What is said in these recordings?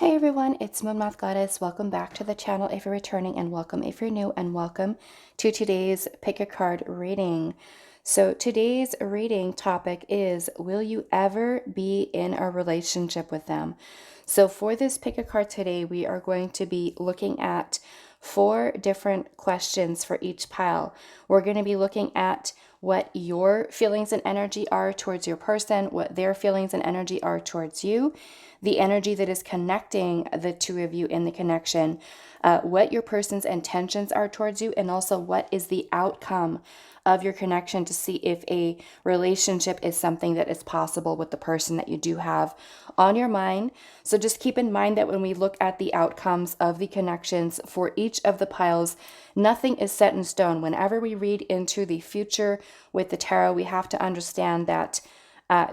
Hey everyone, it's moonmothgoddess. Welcome back to the channel if you're returning, and welcome if you're new, and welcome to today's pick a card reading. So today's reading topic is, will you ever be in a relationship with them? So for this pick a card today, we are going to be looking at 4 different questions for each pile. We're going to be looking at what your feelings and energy are towards your person, what their feelings and energy are towards you, the energy that is connecting the two of you in the connection, what your person's intentions are towards you, and also what is the outcome of your connection, to see if a relationship is something that is possible with the person that you do have on your mind. So just keep in mind that when we look at the outcomes of the connections for each of the piles, nothing is set in stone. Whenever we read into the future with the tarot, we have to understand that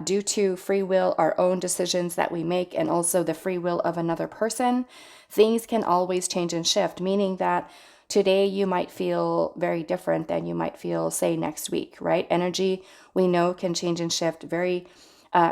due to free will, our own decisions that we make, and also the free will of another person, things can always change and shift, meaning that today you might feel very different than you might feel, say, next week, right? Energy, we know, can change and shift very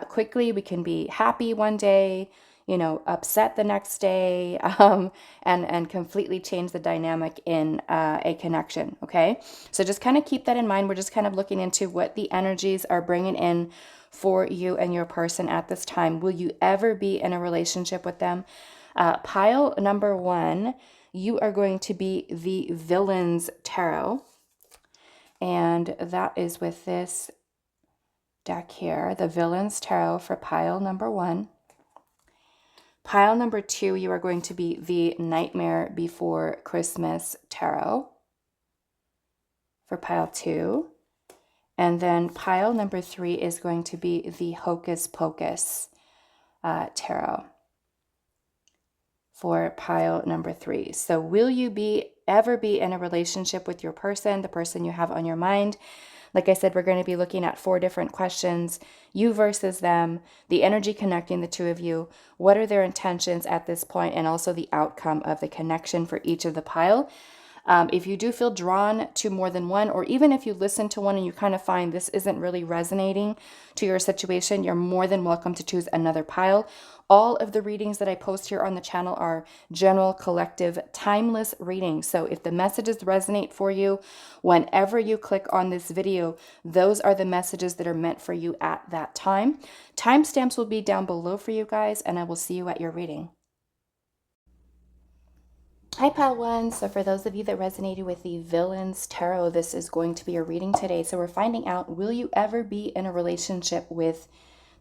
quickly. We can be happy one day, upset the next day, and completely change the dynamic in a connection, okay? So just kind of keep that in mind. We're just kind of looking into what the energies are bringing in for you and your person at this time. Will you ever be in a relationship with them? Pile number 1, you are going to be the Villains Tarot. And that is with this deck here, the Villains Tarot for pile number 1. Pile number 2, you are going to be the Nightmare Before Christmas Tarot for pile 2. And then pile number 3 is going to be the Hocus Pocus Tarot for pile number 3. So will you ever be in a relationship with your person, the person you have on your mind? Like I said, we're going to be looking at 4 different questions: you versus them, the energy connecting the two of you, what are their intentions at this point, and also the outcome of the connection for each of the pile. If you do feel drawn to more than one, or even if you listen to one and you kind of find this isn't really resonating to your situation, you're more than welcome to choose another pile. All of the readings that I post here on the channel are general, collective, timeless readings. So if the messages resonate for you, whenever you click on this video, those are the messages that are meant for you at that time. Timestamps will be down below for you guys, and I will see you at your reading. Hi, Pile 1. So for those of you that resonated with the Villains Tarot, this is going to be your reading today. So we're finding out, will you ever be in a relationship with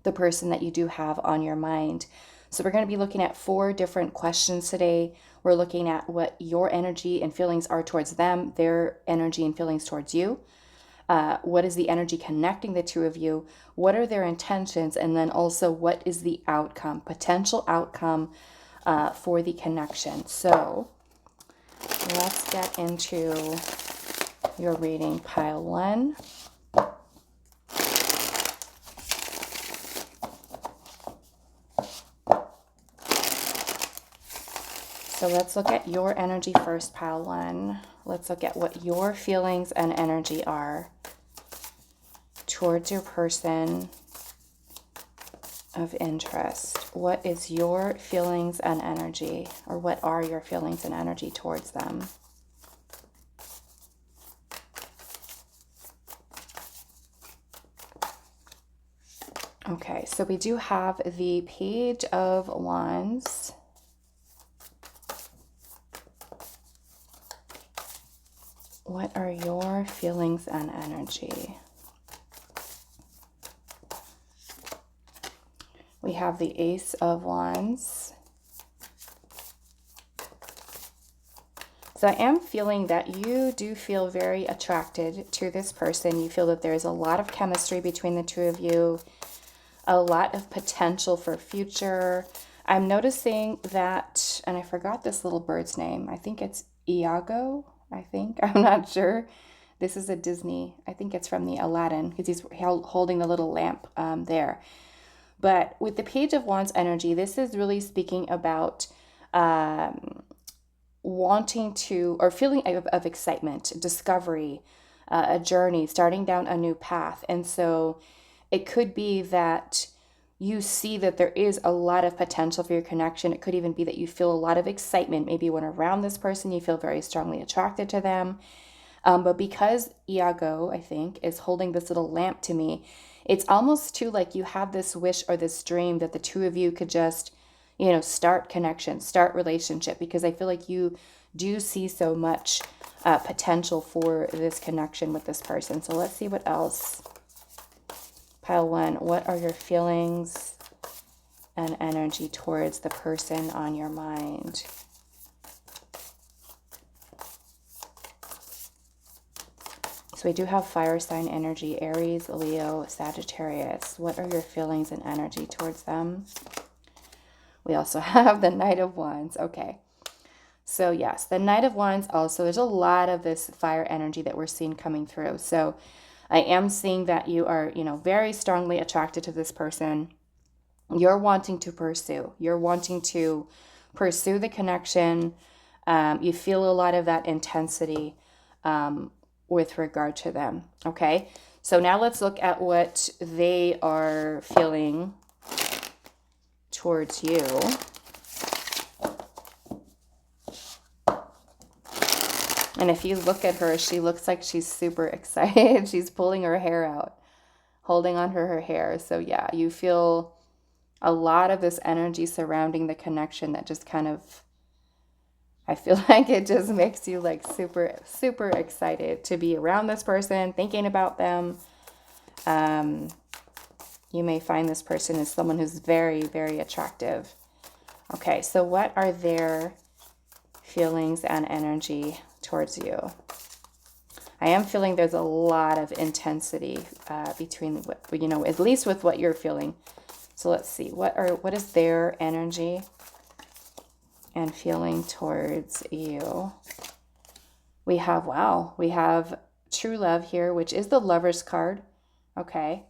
the person that you do have on your mind? So we're going to be looking at 4 different questions today. We're looking at what your energy and feelings are towards them, their energy and feelings towards you. What is the energy connecting the two of you? What are their intentions? And then also, what is the outcome, potential outcome for the connection? So let's get into your reading, Pile 1. So let's look at your energy first, Pile 1. Let's look at what your feelings and energy are towards your person of interest. What is your feelings and energy, or what are your feelings and energy towards them? Okay, so we do have the Page of Wands. What are your feelings and energy? We have the Ace of Wands. So I am feeling that you do feel very attracted to this person. You feel that there's a lot of chemistry between the two of you, a lot of potential for future. I'm noticing that, and I forgot this little bird's name. I think it's Iago, I'm not sure. This is a Disney. I think it's from the Aladdin, because he's holding the little lamp there. But with the Page of Wands energy, this is really speaking about wanting to, or feeling of excitement, discovery, a journey, starting down a new path. And so it could be that you see that there is a lot of potential for your connection. It could even be that you feel a lot of excitement. Maybe when around this person, you feel very strongly attracted to them. But because Iago, I think, is holding this little lamp to me, it's almost too like you have this wish or this dream that the two of you could just, start connection, start relationship, because I feel like you do see so much potential for this connection with this person. So let's see what else. Pile 1, what are your feelings and energy towards the person on your mind? So we do have fire sign energy, Aries, Leo, Sagittarius. What are your feelings and energy towards them? We also have the Knight of Wands. Okay. So yes, the Knight of Wands also, there's a lot of this fire energy that we're seeing coming through. So I am seeing that you are, very strongly attracted to this person. You're wanting to pursue. You're wanting to pursue the connection. You feel a lot of that intensity with regard to them. Okay, so now let's look at what they are feeling towards you. And if you look at her, she looks like she's super excited. She's pulling her hair out, holding on her hair. So yeah, you feel a lot of this energy surrounding the connection that just kind of, I feel like it just makes you like super, super excited to be around this person, thinking about them. You may find this person is someone who's very, very attractive. Okay, so what are their feelings and energy towards you? I am feeling there's a lot of intensity between, at least with what you're feeling. So let's see, what is their energy and feeling towards you? We have true love here, which is the Lovers card. Okay,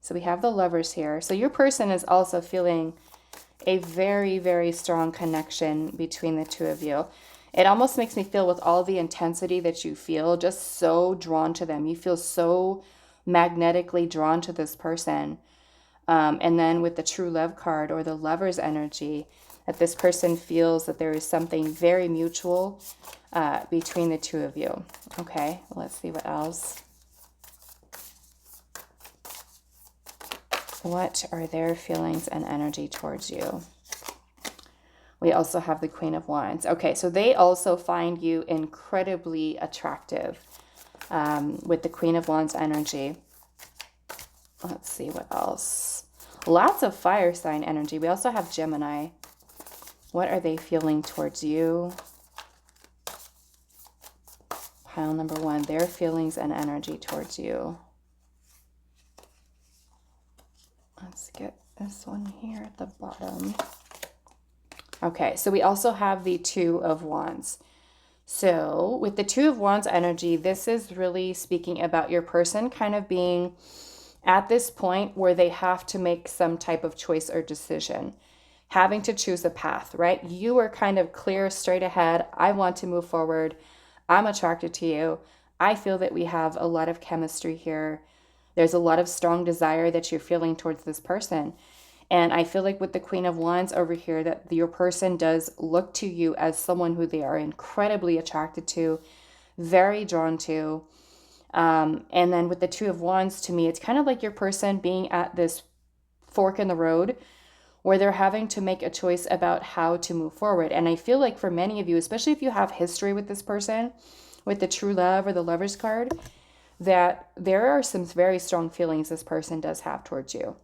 so we have the Lovers here. So your person is also feeling a very, very strong connection between the two of you. It almost makes me feel, with all the intensity that you feel, just so drawn to them. You feel so magnetically drawn to this person. And then with the true love card, or the Lover's energy, that this person feels that there is something very mutual between the two of you. Okay, let's see what else. What are their feelings and energy towards you? We also have the Queen of Wands. Okay, so they also find you incredibly attractive with the Queen of Wands energy. Let's see what else. Lots of fire sign energy. We also have Gemini. What are they feeling towards you? Pile number 1, their feelings and energy towards you. Let's get this one here at the bottom. Okay, so we also have the Two of Wands. So with the Two of Wands energy, this is really speaking about your person kind of being at this point where they have to make some type of choice or decision, having to choose a path, right? You are kind of clear, straight ahead. I want to move forward. I'm attracted to you. I feel that we have a lot of chemistry here. There's a lot of strong desire that you're feeling towards this person. And I feel like with the Queen of Wands over here, that your person does look to you as someone who they are incredibly attracted to, very drawn to. And then with the Two of Wands, to me, it's kind of like your person being at this fork in the road where they're having to make a choice about how to move forward. And I feel like for many of you, especially if you have history with this person, with the True Love or the Lover's card, that there are some very strong feelings this person does have towards you.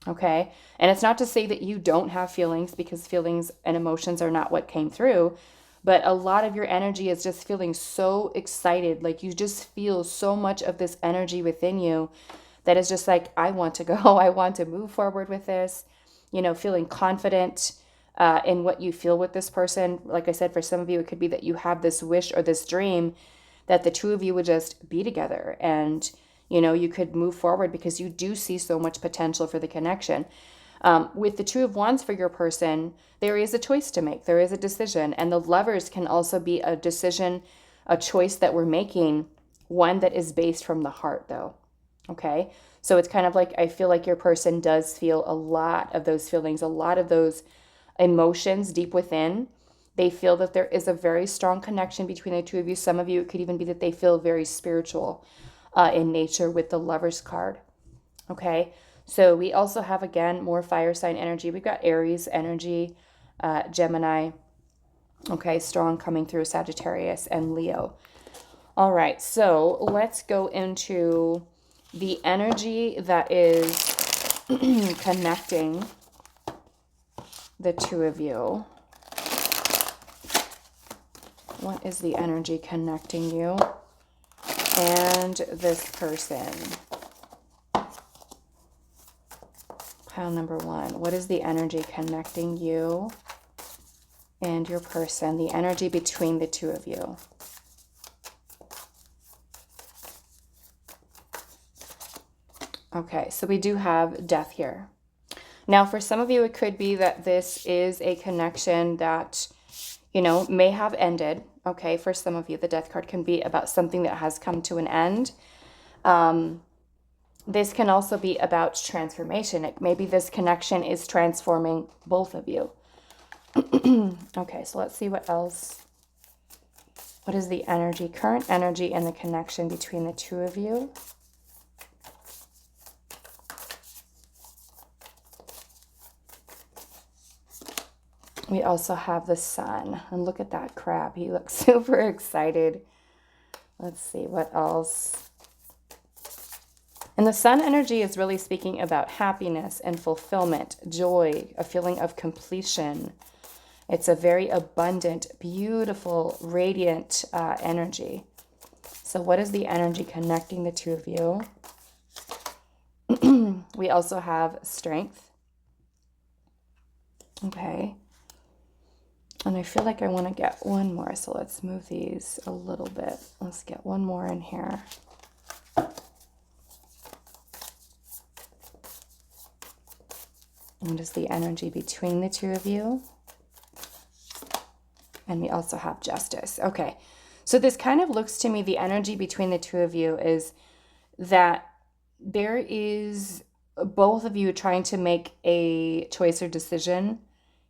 Okay, and it's not to say that you don't have feelings, because feelings and emotions are not what came through, but a lot of your energy is just feeling so excited. Like you just feel so much of this energy within you that is just like, I want to go, I want to move forward with this, feeling confident in what you feel with this person. Like I said, for some of you, it could be that you have this wish or this dream that the two of you would just be together, and you could move forward because you do see so much potential for the connection. With the Two of Wands for your person, there is a choice to make. There is a decision. And the Lovers can also be a decision, a choice that we're making, one that is based from the heart, though. Okay? So it's kind of like, I feel like your person does feel a lot of those feelings, a lot of those emotions deep within. They feel that there is a very strong connection between the two of you. Some of you, it could even be that they feel very spiritual in nature with the Lover's card. Okay, so we also have, again, more fire sign energy. We've got Aries energy, Gemini, okay, strong coming through, Sagittarius and Leo. All right, so let's go into the energy that is connecting the two of you. What is the energy connecting you and this person? Pile number 1. What is the energy connecting you and your person? The energy between the two of you. Okay, so we do have Death here. Now, for some of you, it could be that this is a connection that, you know, may have ended. Okay, for some of you, the Death card can be about something that has come to an end. This can also be about transformation. Maybe this connection is transforming both of you. Okay, so let's see what else. What is the energy, current energy, and the connection between the two of you? We also have the Sun. And look at that crab. He looks super excited. Let's see what else. And the Sun energy is really speaking about happiness and fulfillment, joy, a feeling of completion. It's a very abundant, beautiful, radiant energy. So what is the energy connecting the two of you? We also have Strength. Okay. And I feel like I want to get one more, so let's move these a little bit. Let's get one more in here. What is the energy between the two of you? And we also have Justice. Okay, so this kind of looks to me, the energy between the two of you is that there is both of you trying to make a choice or decision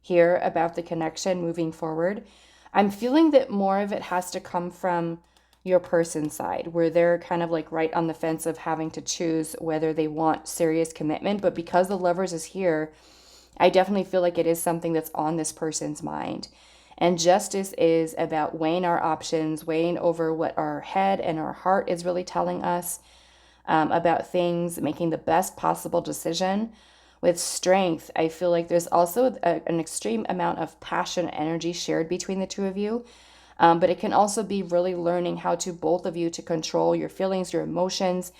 here about the connection moving forward. I'm feeling that more of it has to come from your person's side, where they're kind of like right on the fence of having to choose whether they want serious commitment. But because the Lovers is here, I definitely feel like it is something that's on this person's mind. And Justice is about weighing our options, weighing over what our head and our heart is really telling us about things, making the best possible decision. With Strength, I feel like there's also an extreme amount of passion and energy shared between the two of you. But it can also be really learning how to, both of you, to control your feelings, your emotions,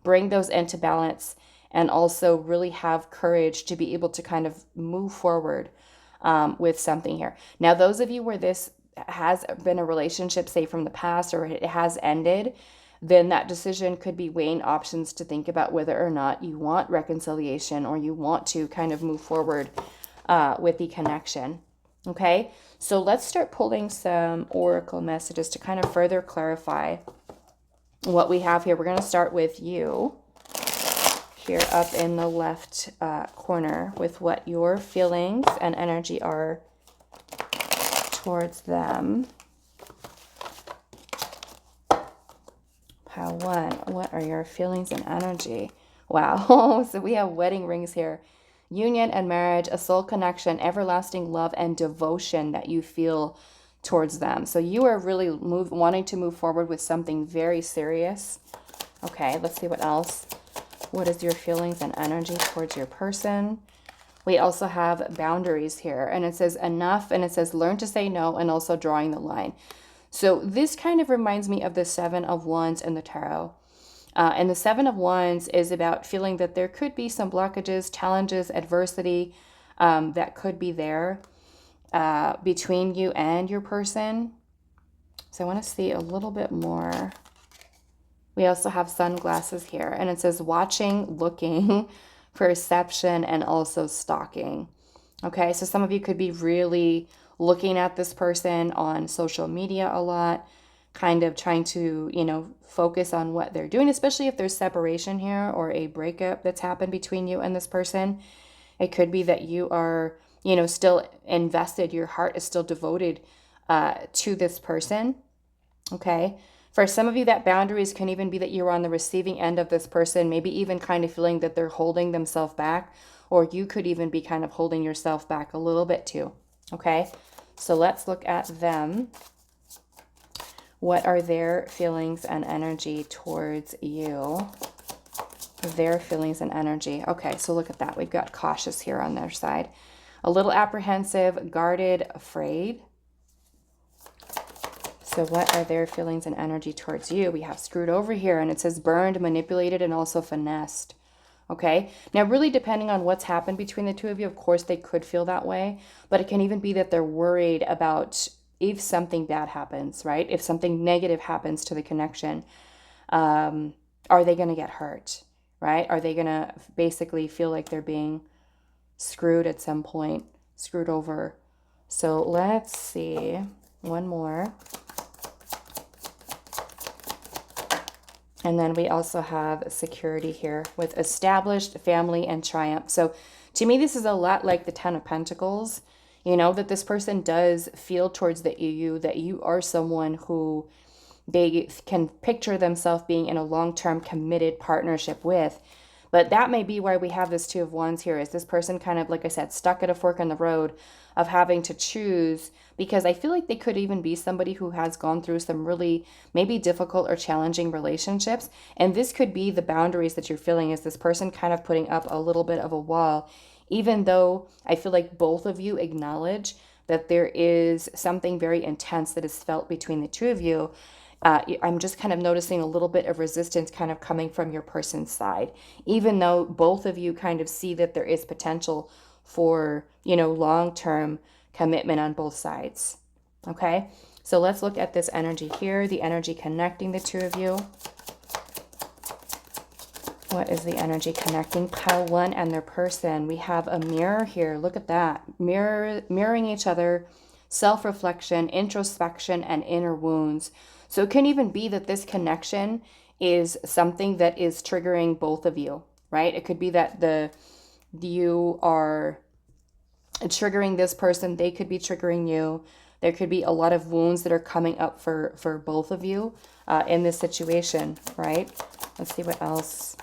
bring those into balance, and also really have courage to be able to kind of move forward with something here. Now, those of you where this has been a relationship, say from the past, or it has ended, then that decision could be weighing options to think about whether or not you want reconciliation or you want to kind of move forward with the connection. Okay, so let's start pulling some oracle messages to kind of further clarify what we have here. We're going to start with you here up in the left corner with what your feelings and energy are towards them. Pile 1, what are your feelings and energy? Wow, so we have wedding rings here. Union and marriage, a soul connection, everlasting love and devotion that you feel towards them. So you are really wanting to move forward with something very serious. Okay, let's see what else. What is your feelings and energy towards your person? We also have boundaries here, and it says enough, and it says learn to say no, and also drawing the line. So this kind of reminds me of the Seven of Wands in the Tarot. And the Seven of Wands is about feeling that there could be some blockages, challenges, adversity that could be there between you and your person. So I want to see a little bit more. We also have sunglasses here, and it says watching, looking, perception, and also stalking. Okay, so some of you could be really looking at this person on social media a lot, kind of trying to, focus on what they're doing, especially if there's separation here or a breakup that's happened between you and this person. It could be that you are, still invested, your heart is still devoted to this person, okay? For some of you, that boundaries can even be that you're on the receiving end of this person, maybe even kind of feeling that they're holding themselves back, or you could even be kind of holding yourself back a little bit too, okay? So let's look at them. What are their feelings and energy towards you? Their feelings and energy. Okay, so look at that. We've got cautious here on their side. A little apprehensive, guarded, afraid. So what are their feelings and energy towards you? We have screwed over here, and it says burned, manipulated, and also finessed. Okay, now really depending on what's happened between the two of you, of course they could feel that way, but it can even be that they're worried about if something bad happens, right? If something negative happens to the connection, are they going to get hurt, right? Are they going to basically feel like they're being screwed at some point, screwed over? So let's see, one more. And then we also have security here with established, family, and triumph. So to me, this is a lot like the Ten of Pentacles, that this person does feel towards you that you are someone who they can picture themselves being in a long-term committed partnership with. But that may be why we have this Two of Wands here. Is this person kind of, like I said, stuck at a fork in the road of having to choose, because I feel like they could even be somebody who has gone through some really maybe difficult or challenging relationships. And this could be the boundaries that you're feeling, is this person kind of putting up a little bit of a wall, even though I feel like both of you acknowledge that there is something very intense that is felt between the two of you. I'm just kind of noticing a little bit of resistance kind of coming from your person's side, even though both of you kind of see that there is potential for, long-term commitment on both sides. Okay, so let's look at this energy here, the energy connecting the two of you. What is the energy connecting pile one and their person? We have a mirror here. Look at that. Mirroring each other, self-reflection, introspection, and inner wounds. So it can even be that this connection is something that is triggering both of you, right? It could be that you are triggering this person, they could be triggering you. There could be a lot of wounds that are coming up for both of you in this situation, right? Let's see what else.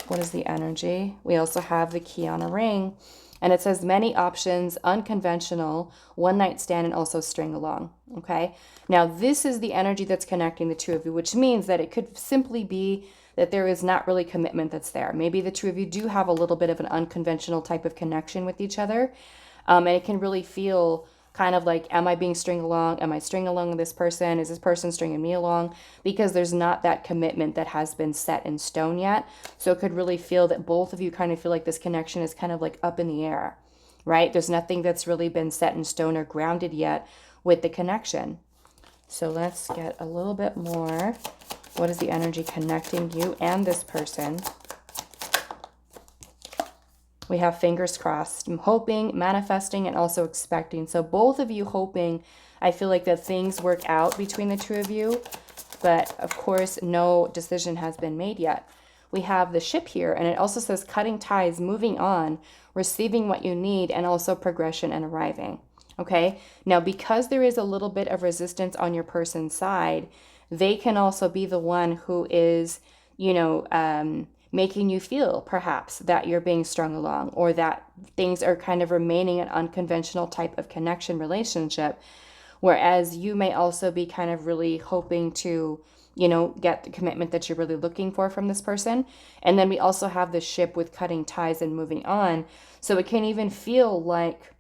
What is the energy? We also have the key on a ring. And it says many options, unconventional, one night stand, and also string along. Okay. Now this is the energy that's connecting the two of you, which means that it could simply be that there is not really commitment that's there. Maybe the two of you do have a little bit of an unconventional type of connection with each other. And it can really feel kind of like, am I being string along? Am I stringing along with this person? Is this person stringing me along? Because there's not that commitment that has been set in stone yet. So it could really feel that both of you kind of feel like this connection is kind of like up in the air, right? There's nothing that's really been set in stone or grounded yet with the connection. So let's get a little bit more. What is the energy connecting you and this person? We have fingers crossed. I'm hoping, manifesting, and also expecting. So both of you hoping, I feel like that things work out between the two of you. But of course, no decision has been made yet. We have the ship here, and it also says cutting ties, moving on, receiving what you need, and also progression and arriving. Okay, now because there is a little bit of resistance on your person's side, they can also be the one who is, making you feel perhaps that you're being strung along, or that things are kind of remaining an unconventional type of connection relationship. Whereas you may also be kind of really hoping to, get the commitment that you're really looking for from this person. And then we also have the ship with cutting ties and moving on. So it can even feel like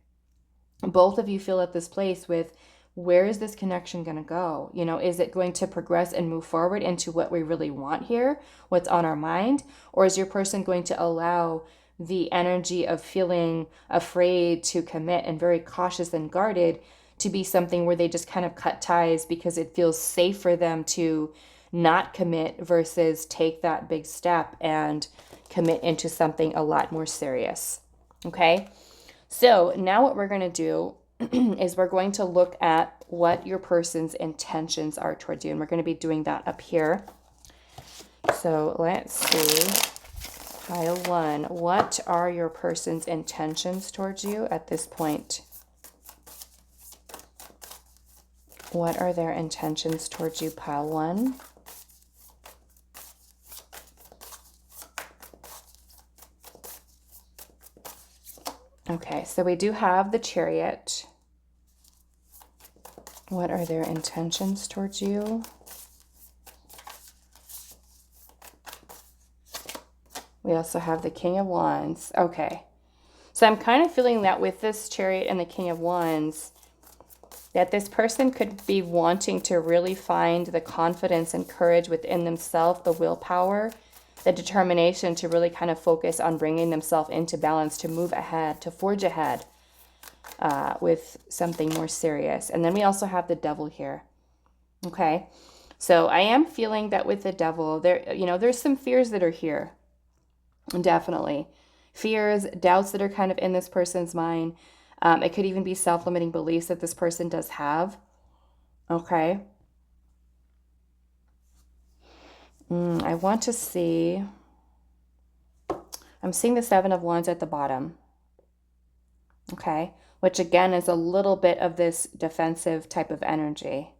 both of you feel at this place with, where is this connection going to go? Is it going to progress and move forward into what we really want here, what's on our mind? Or is your person going to allow the energy of feeling afraid to commit and very cautious and guarded to be something where they just kind of cut ties because it feels safe for them to not commit versus take that big step and commit into something a lot more serious? Okay, so now what we're going to do is we're going to look at what your person's intentions are towards you. And we're going to be doing that up here. So let's see. Pile 1. What are your person's intentions towards you at this point? What are their intentions towards you, pile 1? Okay, so we do have the Chariot. What are their intentions towards you? We also have the King of Wands. Okay, so I'm kind of feeling that with this Chariot and the King of Wands, that this person could be wanting to really find the confidence and courage within themselves, the willpower, the determination to really kind of focus on bringing themselves into balance, to move ahead, to forge ahead with something more serious. And then we also have the Devil here. Okay, so I am feeling that with the Devil, there's some fears that are here. Definitely. Fears, doubts that are kind of in this person's mind. It could even be self-limiting beliefs that this person does have. Okay. I want to see, I'm seeing the Seven of Wands at the bottom. Okay. Which again is a little bit of this defensive type of energy.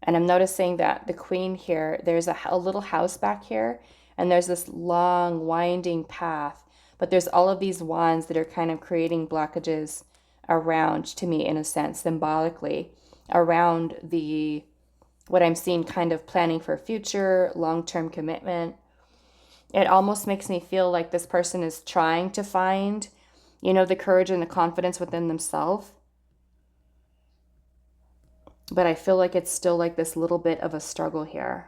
And I'm noticing that the Queen here, there's a little house back here, and there's this long winding path, but there's all of these wands that are kind of creating blockages around, to me, in a sense, symbolically, around what I'm seeing kind of planning for future, long-term commitment. It almost makes me feel like this person is trying to find, the courage and the confidence within themselves. But I feel like it's still like this little bit of a struggle here,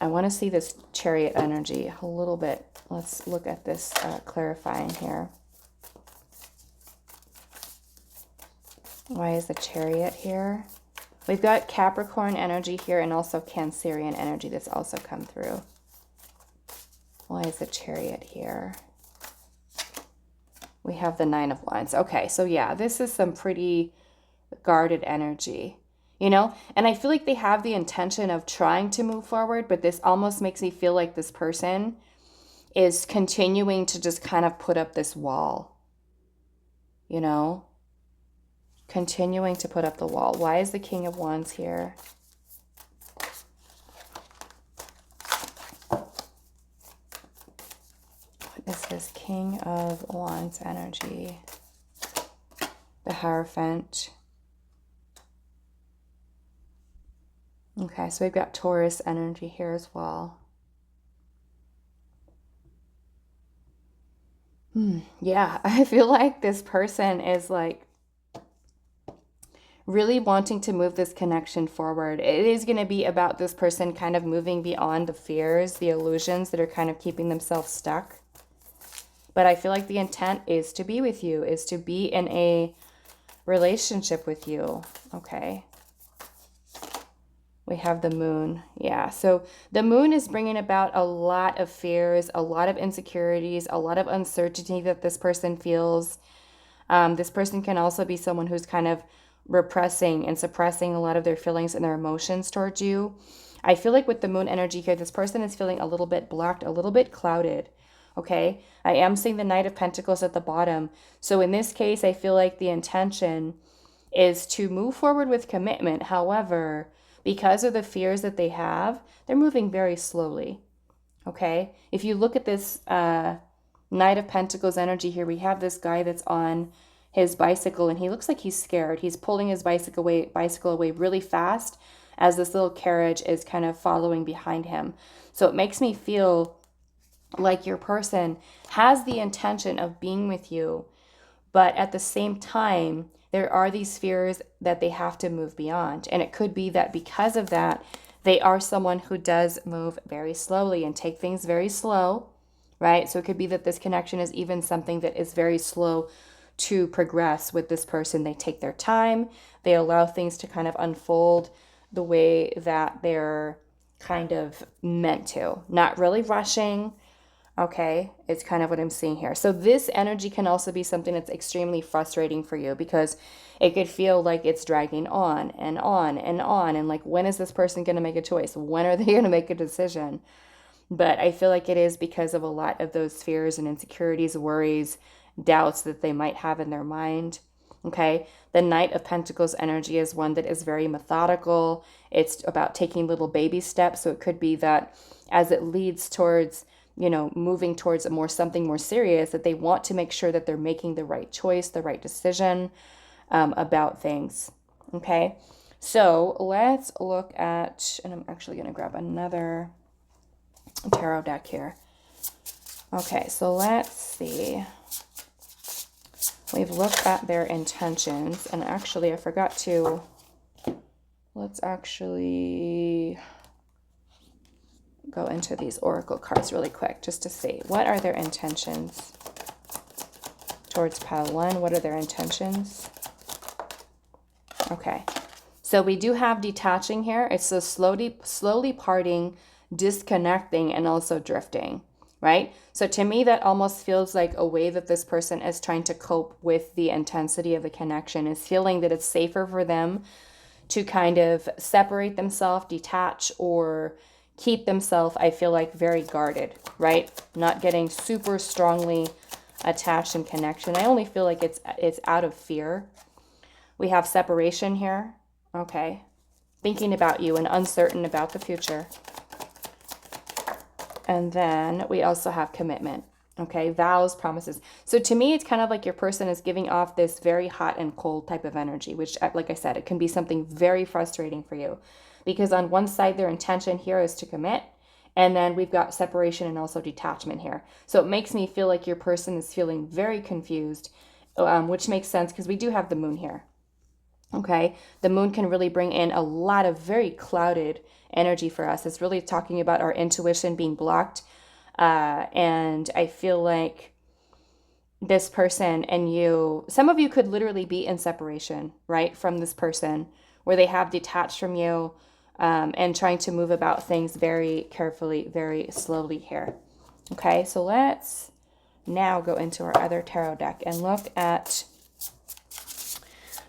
I want to see this Chariot energy a little bit. Let's look at this clarifying here. Why is the Chariot here? We've got Capricorn energy here and also Cancerian energy that's also come through. Why is the Chariot here? We have the Nine of Wands. Okay, so yeah, this is some pretty guarded energy, And I feel like they have the intention of trying to move forward, but this almost makes me feel like this person is continuing to just kind of put up this wall, Continuing to put up the wall. Why is the King of Wands here? What is this King of Wands energy? The Hierophant. Okay, so we've got Taurus energy here as well. Yeah, I feel like this person is like really wanting to move this connection forward. It is going to be about this person kind of moving beyond the fears, the illusions that are kind of keeping themselves stuck. But I feel like the intent is to be with you, is to be in a relationship with you. Okay. We have the Moon. Yeah, so the Moon is bringing about a lot of fears, a lot of insecurities, a lot of uncertainty that this person feels. This person can also be someone who's kind of repressing and suppressing a lot of their feelings and their emotions towards you. I feel like with the Moon energy here, this person is feeling a little bit blocked, a little bit clouded. Okay, I am seeing the Knight of Pentacles at the bottom. So in this case, I feel like the intention is to move forward with commitment. However, because of the fears that they have, they're moving very slowly. Okay, if you look at this Knight of Pentacles energy here, we have this guy that's on his bicycle and he looks like he's scared. He's pulling his bicycle away really fast as this little carriage is kind of following behind him. So it makes me feel like your person has the intention of being with you, but at the same time, there are these fears that they have to move beyond. And it could be that because of that, they are someone who does move very slowly and take things very slow, right? So it could be that this connection is even something that is very slow to progress with this person. They take their time. They allow things to kind of unfold the way that they're kind of meant to. Not really rushing. Okay, it's kind of what I'm seeing here. So this energy can also be something that's extremely frustrating for you because it could feel like it's dragging on and on and on. And like, when is this person going to make a choice? When are they going to make a decision? But I feel like it is because of a lot of those fears and insecurities, worries, doubts that they might have in their mind. Okay. The Knight of Pentacles energy is one that is very methodical. It's about taking little baby steps. So it could be that as it leads towards, moving towards something more serious, that they want to make sure that they're making the right choice, the right decision about things. Okay. So let's look at, and I'm actually going to grab another tarot deck here. Okay, so let's see. We've looked at their intentions, and actually I forgot to, let's actually go into these oracle cards really quick just to see what are their intentions towards pile one. What are their intentions? Okay, so we do have detaching here. It's a slowly parting, disconnecting, and also drifting, right? So to me, that almost feels like a way that this person is trying to cope with the intensity of the connection, is feeling that it's safer for them to kind of separate themselves, detach, or keep themselves, I feel like, very guarded, right? Not getting super strongly attached in connection. I only feel like it's out of fear. We have separation here. Okay. Thinking about you and uncertain about the future. And then we also have commitment. Okay. Vows, promises. So to me, it's kind of like your person is giving off this very hot and cold type of energy, which, like I said, it can be something very frustrating for you. Because on one side, their intention here is to commit. And then we've got separation and also detachment here. So it makes me feel like your person is feeling very confused, which makes sense because we do have the moon here. Okay, the moon can really bring in a lot of very clouded energy for us. It's really talking about our intuition being blocked. And I feel like this person and you, some of you could literally be in separation, right, from this person, where they have detached from you and trying to move about things very carefully, very slowly here. Okay, so let's now go into our other tarot deck and look at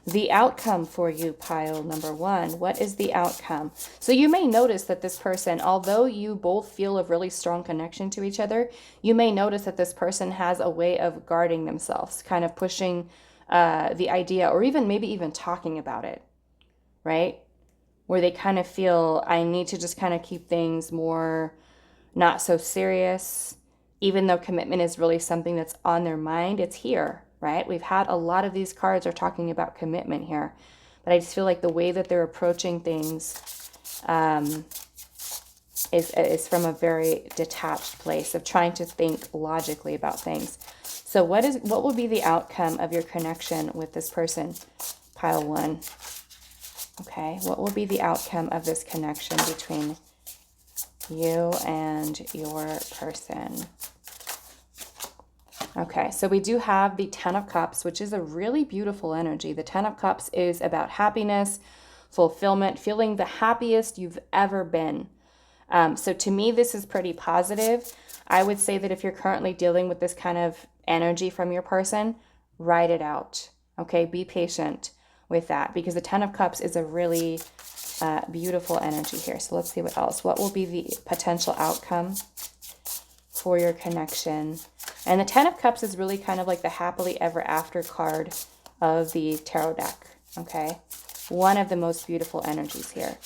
the outcome for you, pile number one. What is the outcome? So you may notice that this person, although you both feel a really strong connection to each other, you may notice that this person has a way of guarding themselves, kind of pushing the idea, or even maybe even talking about it, right? Where they kind of feel, I need to just kind of keep things more not so serious, even though commitment is really something that's on their mind. It's here, right? We've had a lot of these cards are talking about commitment here, but I just feel like the way that they're approaching things is from a very detached place of trying to think logically about things. So what will be the outcome of your connection with this person, pile one? Okay, what will be the outcome of this connection between you and your person? Okay, so we do have the Ten of Cups, which is a really beautiful energy. The Ten of Cups is about happiness, fulfillment, feeling the happiest you've ever been. So to me, this is pretty positive. I would say that if you're currently dealing with this kind of energy from your person, write it out. Okay, be patient with that, because the Ten of Cups is a really beautiful energy here. So let's see what else. What will be the potential outcome for your connection? And the Ten of Cups is really kind of like the happily ever after card of the tarot deck. Okay, one of the most beautiful energies here.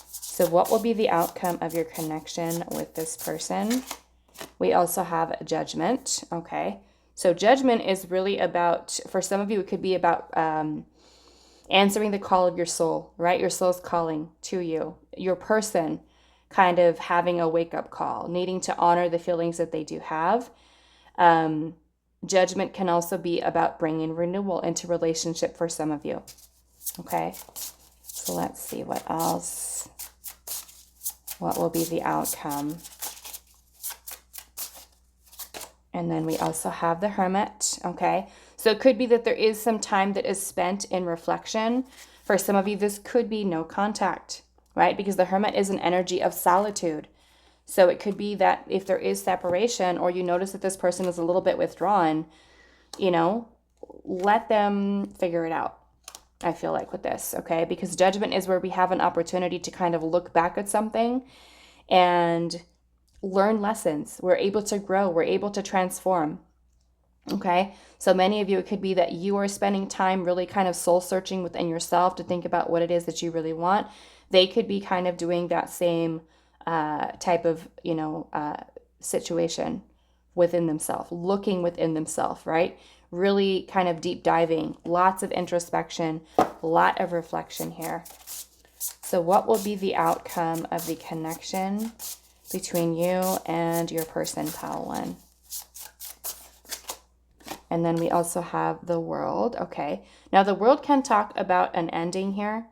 So what will be the outcome of your connection with this person? We also have Judgment. Okay, so Judgment is really about, for some of you, it could be about answering the call of your soul, right? Your soul's calling to you. Your person kind of having a wake-up call, needing to honor the feelings that they do have. Judgment can also be about bringing renewal into relationship for some of you. Okay, so let's see what else. What will be the outcome? And then we also have the Hermit. Okay, so it could be that there is some time that is spent in reflection. For some of you, this could be no contact, right? Because the Hermit is an energy of solitude. So it could be that if there is separation, or you notice that this person is a little bit withdrawn, let them figure it out. I feel like with this, okay? Because judgment is where we have an opportunity to kind of look back at something and learn lessons. We're able to grow. We're able to transform. Okay, so many of you, it could be that you are spending time really kind of soul searching within yourself to think about what it is that you really want. They could be kind of doing that same type of, situation within themselves, looking within themselves, right? Really kind of deep diving, lots of introspection, a lot of reflection here. So what will be the outcome of the connection between you and your person, pile one? And then we also have the world. Okay. Now the world can talk about an ending here.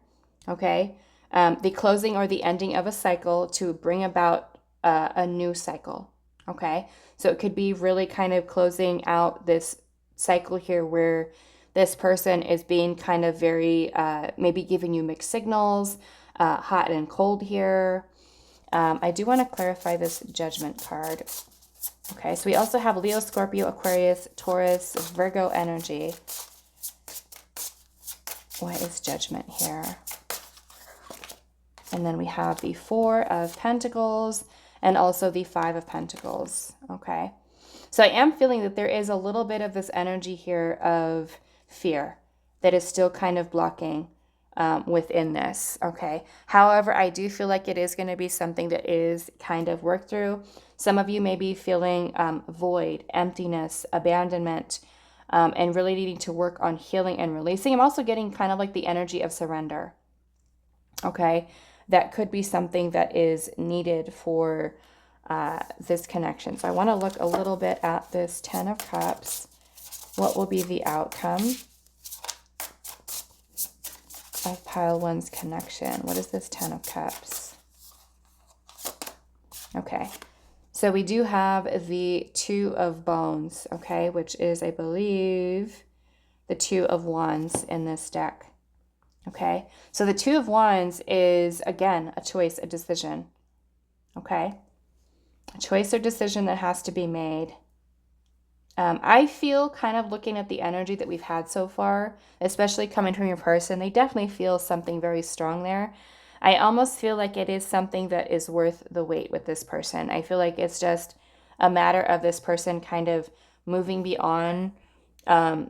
Okay. The closing or the ending of a cycle to bring about a new cycle. Okay. So it could be really kind of closing out this cycle here where this person is being kind of very, maybe giving you mixed signals, hot and cold here. I do want to clarify this judgment card. Okay, so we also have Leo, Scorpio, Aquarius, Taurus, Virgo energy. What is judgment here? And then we have the Four of Pentacles and also the Five of Pentacles. Okay, so I am feeling that there is a little bit of this energy here of fear that is still kind of blocking within this. Okay, however, I do feel like it is going to be something that is kind of worked through. Some of you may be feeling void, emptiness, abandonment, and really needing to work on healing and releasing. I'm also getting kind of like the energy of surrender. Okay, that could be something that is needed for this connection. So I want to look a little bit at this Ten of Cups. What will be the outcome of pile one's connection? What is this Ten of Cups? Okay. So we do have the Two of Bones, okay, which is, I believe, the Two of Wands in this deck, okay? So the Two of Wands is, again, a choice, a decision, okay? A choice or decision that has to be made. I feel kind of looking at the energy that we've had so far, especially coming from your person, they definitely feel something very strong there. I almost feel like it is something that is worth the wait with this person. I feel like it's just a matter of this person kind of moving beyond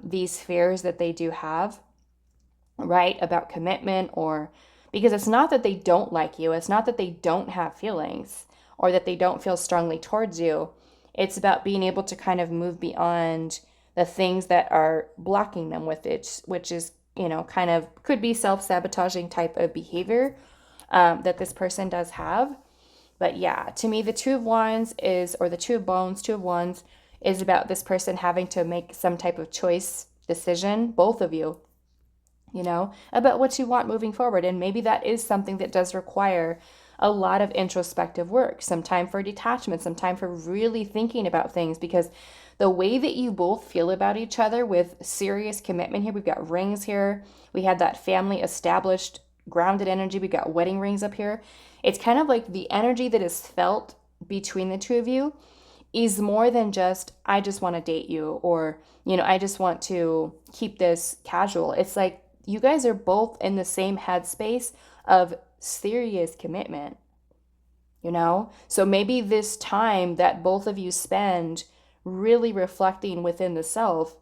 these fears that they do have, right? About commitment, or because it's not that they don't like you. It's not that they don't have feelings or that they don't feel strongly towards you. It's about being able to kind of move beyond the things that are blocking them with it, which is, kind of could be self-sabotaging type of behavior that this person does have. But yeah, to me, the Two of Wands is, or the Two of Bones, Two of Wands is about this person having to make some type of choice decision, both of you, about what you want moving forward. And maybe that is something that does require a lot of introspective work, some time for detachment, some time for really thinking about things, because the way that you both feel about each other with serious commitment here, we've got rings here, we had that family established grounded energy, we got wedding rings up here. It's kind of like the energy that is felt between the two of you is more than just, I just want to date you, or, I just want to keep this casual. It's like you guys are both in the same headspace of serious commitment, So maybe this time that both of you spend really reflecting within the self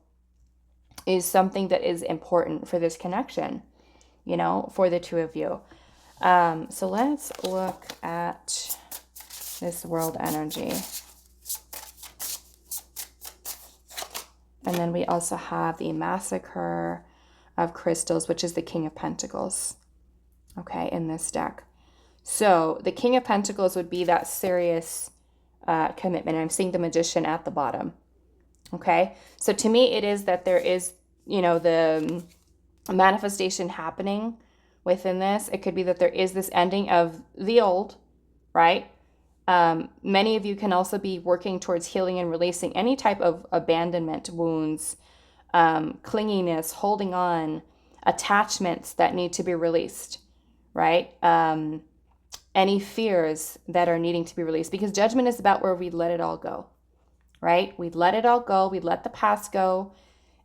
is something that is important for this connection, for the two of you. So let's look at this world energy. And then we also have the Massacre of Crystals, which is the King of Pentacles, okay, in this deck. So the King of Pentacles would be that serious commitment. I'm seeing the Magician at the bottom, okay? So to me, it is that there is, the manifestation happening within this. It could be that there is this ending of the old, right? Many of you can also be working towards healing and releasing any type of abandonment, wounds, clinginess, holding on, attachments that need to be released, right? any fears that are needing to be released, because judgment is about where we let it all go, right? We let it all go. We let the past go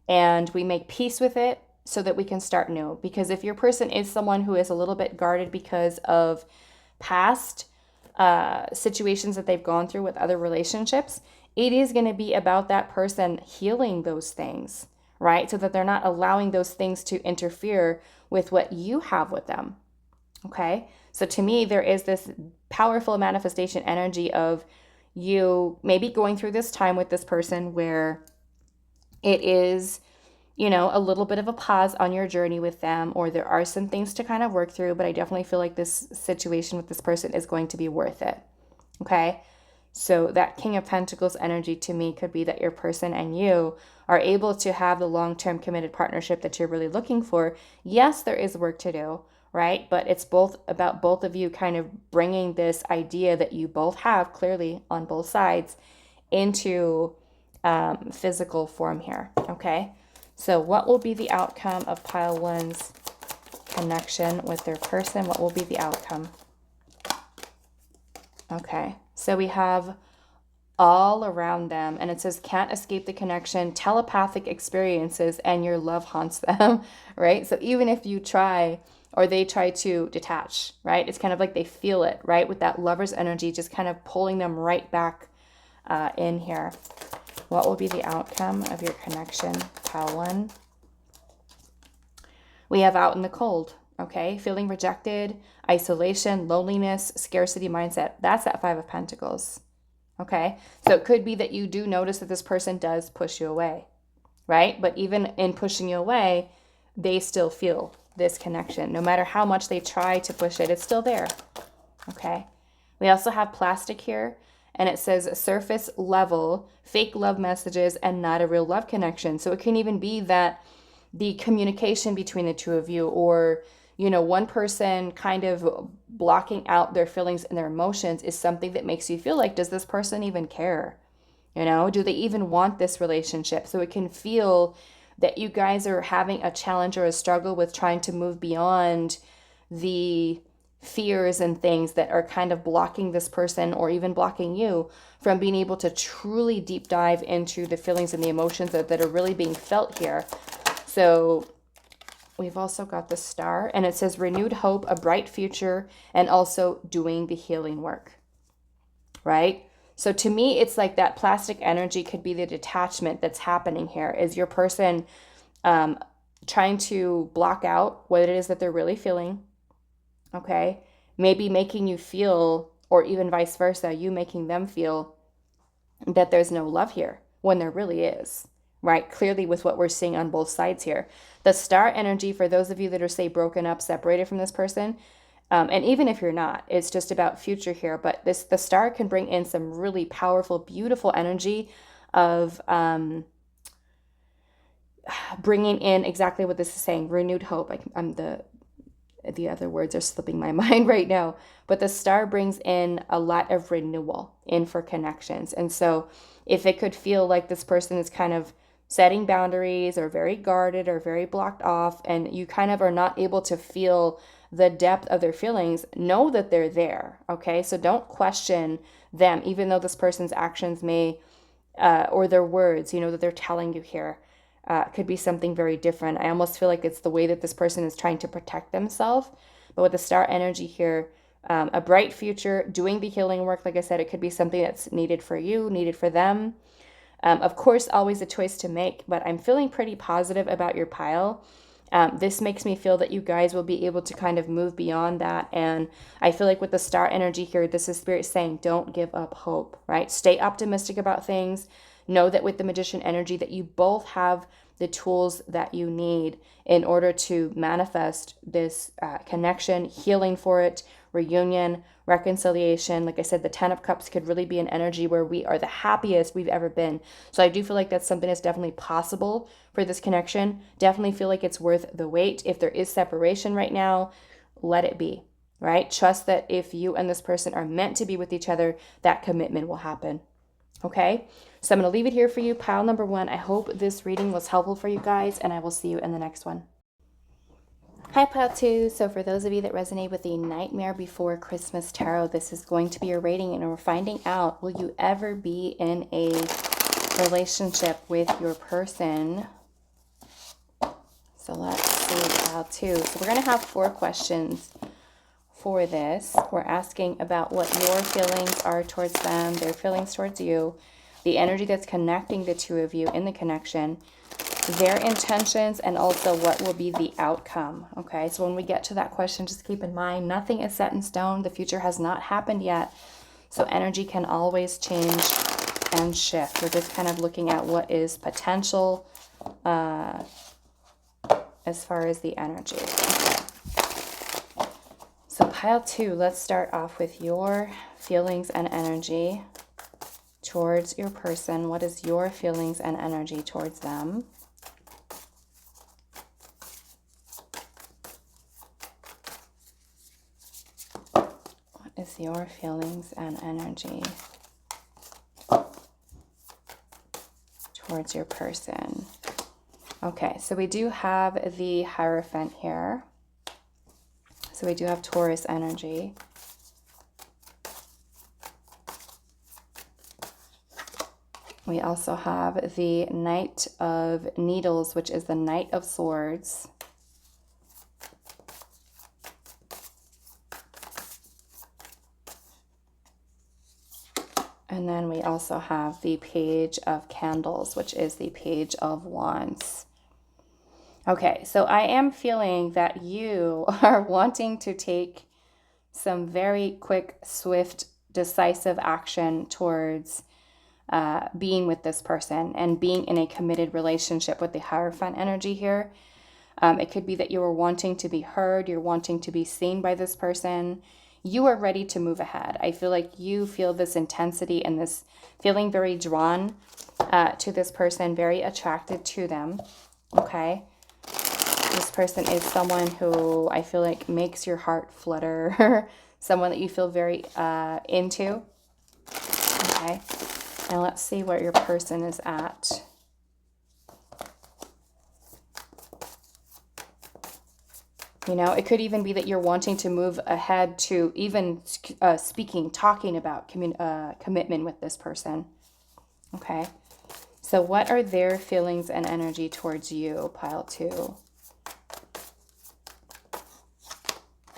and we make peace with it so that we can start new. Because if your person is someone who is a little bit guarded because of past situations that they've gone through with other relationships, it is going to be about that person healing those things, right? So that they're not allowing those things to interfere with what you have with them. Okay. So to me, there is this powerful manifestation energy of you maybe going through this time with this person where it is, you know, a little bit of a pause on your journey with them, or there are some things to kind of work through, but I definitely feel like this situation with this person is going to be worth it. Okay. So that King of Pentacles energy to me could be that your person and you are able to have the long-term committed partnership that you're really looking for. Yes, there is work to do, right? But it's both about both of you kind of bringing this idea that you both have clearly on both sides into physical form here. Okay. So what will be the outcome of pile one's connection with their person? What will be the outcome? Okay. So we have all around them, and it says can't escape the connection, telepathic experiences, and your love haunts them, right? So even if you try or they try to detach, right? It's kind of like they feel it, right? With that lover's energy, just kind of pulling them right back in here. What will be the outcome of your connection, pile one? We have out in the cold, okay? Feeling rejected, isolation, loneliness, scarcity mindset. That's that Five of Pentacles, okay? So it could be that you do notice that this person does push you away, right? But even in pushing you away, they still feel this connection. No matter how much they try to push it, it's still there, okay? We also have plastic here. And it says surface level, fake love messages, and not a real love connection. So it can even be that the communication between the two of you, or, you know, one person kind of blocking out their feelings and their emotions is something that makes you feel like, does this person even care? You know, do they even want this relationship? So it can feel that you guys are having a challenge or a struggle with trying to move beyond the fears and things that are kind of blocking this person or even blocking you from being able to truly deep dive into the feelings and the emotions that are really being felt here. So we've also got the Star, and it says renewed hope, a bright future, and also doing the healing work, right? So to me, it's like that plastic energy could be the detachment that's happening here. Is your person trying to block out what it is that they're really feeling? Okay, maybe making you feel, or even vice versa, you making them feel that there's no love here when there really is, right? Clearly with what we're seeing on both sides here. The Star energy, for those of you that are, say, broken up, separated from this person, and even if you're not, it's just about future here, but the Star can bring in some really powerful, beautiful energy of bringing in exactly what this is saying, renewed hope. The other words are slipping my mind right now, but the Star brings in a lot of renewal in for connections. And so if it could feel like this person is kind of setting boundaries or very guarded or very blocked off, and you kind of are not able to feel the depth of their feelings, know that they're there, okay? So don't question them, even though this person's actions may, or their words, you know, that they're telling you here, could be something very different. I almost feel like it's the way that this person is trying to protect themselves. But with the Star energy here, a bright future, doing the healing work, like I said, it could be something that's needed for you, needed for them. Of course, always a choice to make, but I'm feeling pretty positive about your pile. This makes me feel that you guys will be able to kind of move beyond that. And I feel like with the Star energy here, this is Spirit saying, don't give up hope, right? Stay optimistic about things. Know that with the Magician energy that you both have the tools that you need in order to manifest this connection, healing for it, reunion, reconciliation. Like I said, the 10 of Cups could really be an energy where we are the happiest we've ever been. So I do feel like that's something that's definitely possible for this connection. Definitely feel like it's worth the wait. If there is separation right now, let it be, right? Trust that if you and this person are meant to be with each other, that commitment will happen. Okay, so I'm going to leave it here for you, pile number one. I hope this reading was helpful for you guys, and I will see you in the next one. Hi, Pile 2. So for those of you that resonate with the Nightmare Before Christmas Tarot, this is going to be a reading, and we're finding out, will you ever be in a relationship with your person? So let's see, Pile 2. So we're going to have 4 questions for this. We're asking about what your feelings are towards them, their feelings towards you, the energy that's connecting the two of you in the connection, their intentions, and also what will be the outcome. Okay, so when we get to that question, just keep in mind, nothing is set in stone. The future has not happened yet. So energy can always change and shift. We're just kind of looking at what is potential as far as the energy. Okay. So pile 2, let's start off with your feelings and energy towards your person. What is your feelings and energy towards them? Is your feelings and energy towards your person? Okay, so we do have the Hierophant here. So we do have Taurus energy. We also have the Knight of Needles, which is the Knight of Swords. And then we also have the Page of Candles, which is the Page of Wands. Okay, so I am feeling that you are wanting to take some very quick, swift, decisive action towards being with this person and being in a committed relationship with the Hierophant energy here. It could be that you are wanting to be heard, you're wanting to be seen by this person. You are ready to move ahead. I feel like you feel this intensity and this feeling very drawn to this person, very attracted to them, okay? This person is someone who I feel like makes your heart flutter, someone that you feel very into, okay? And let's see where your person is at. You know, it could even be that you're wanting to move ahead to even talking about commitment with this person. Okay. So what are their feelings and energy towards you, pile 2?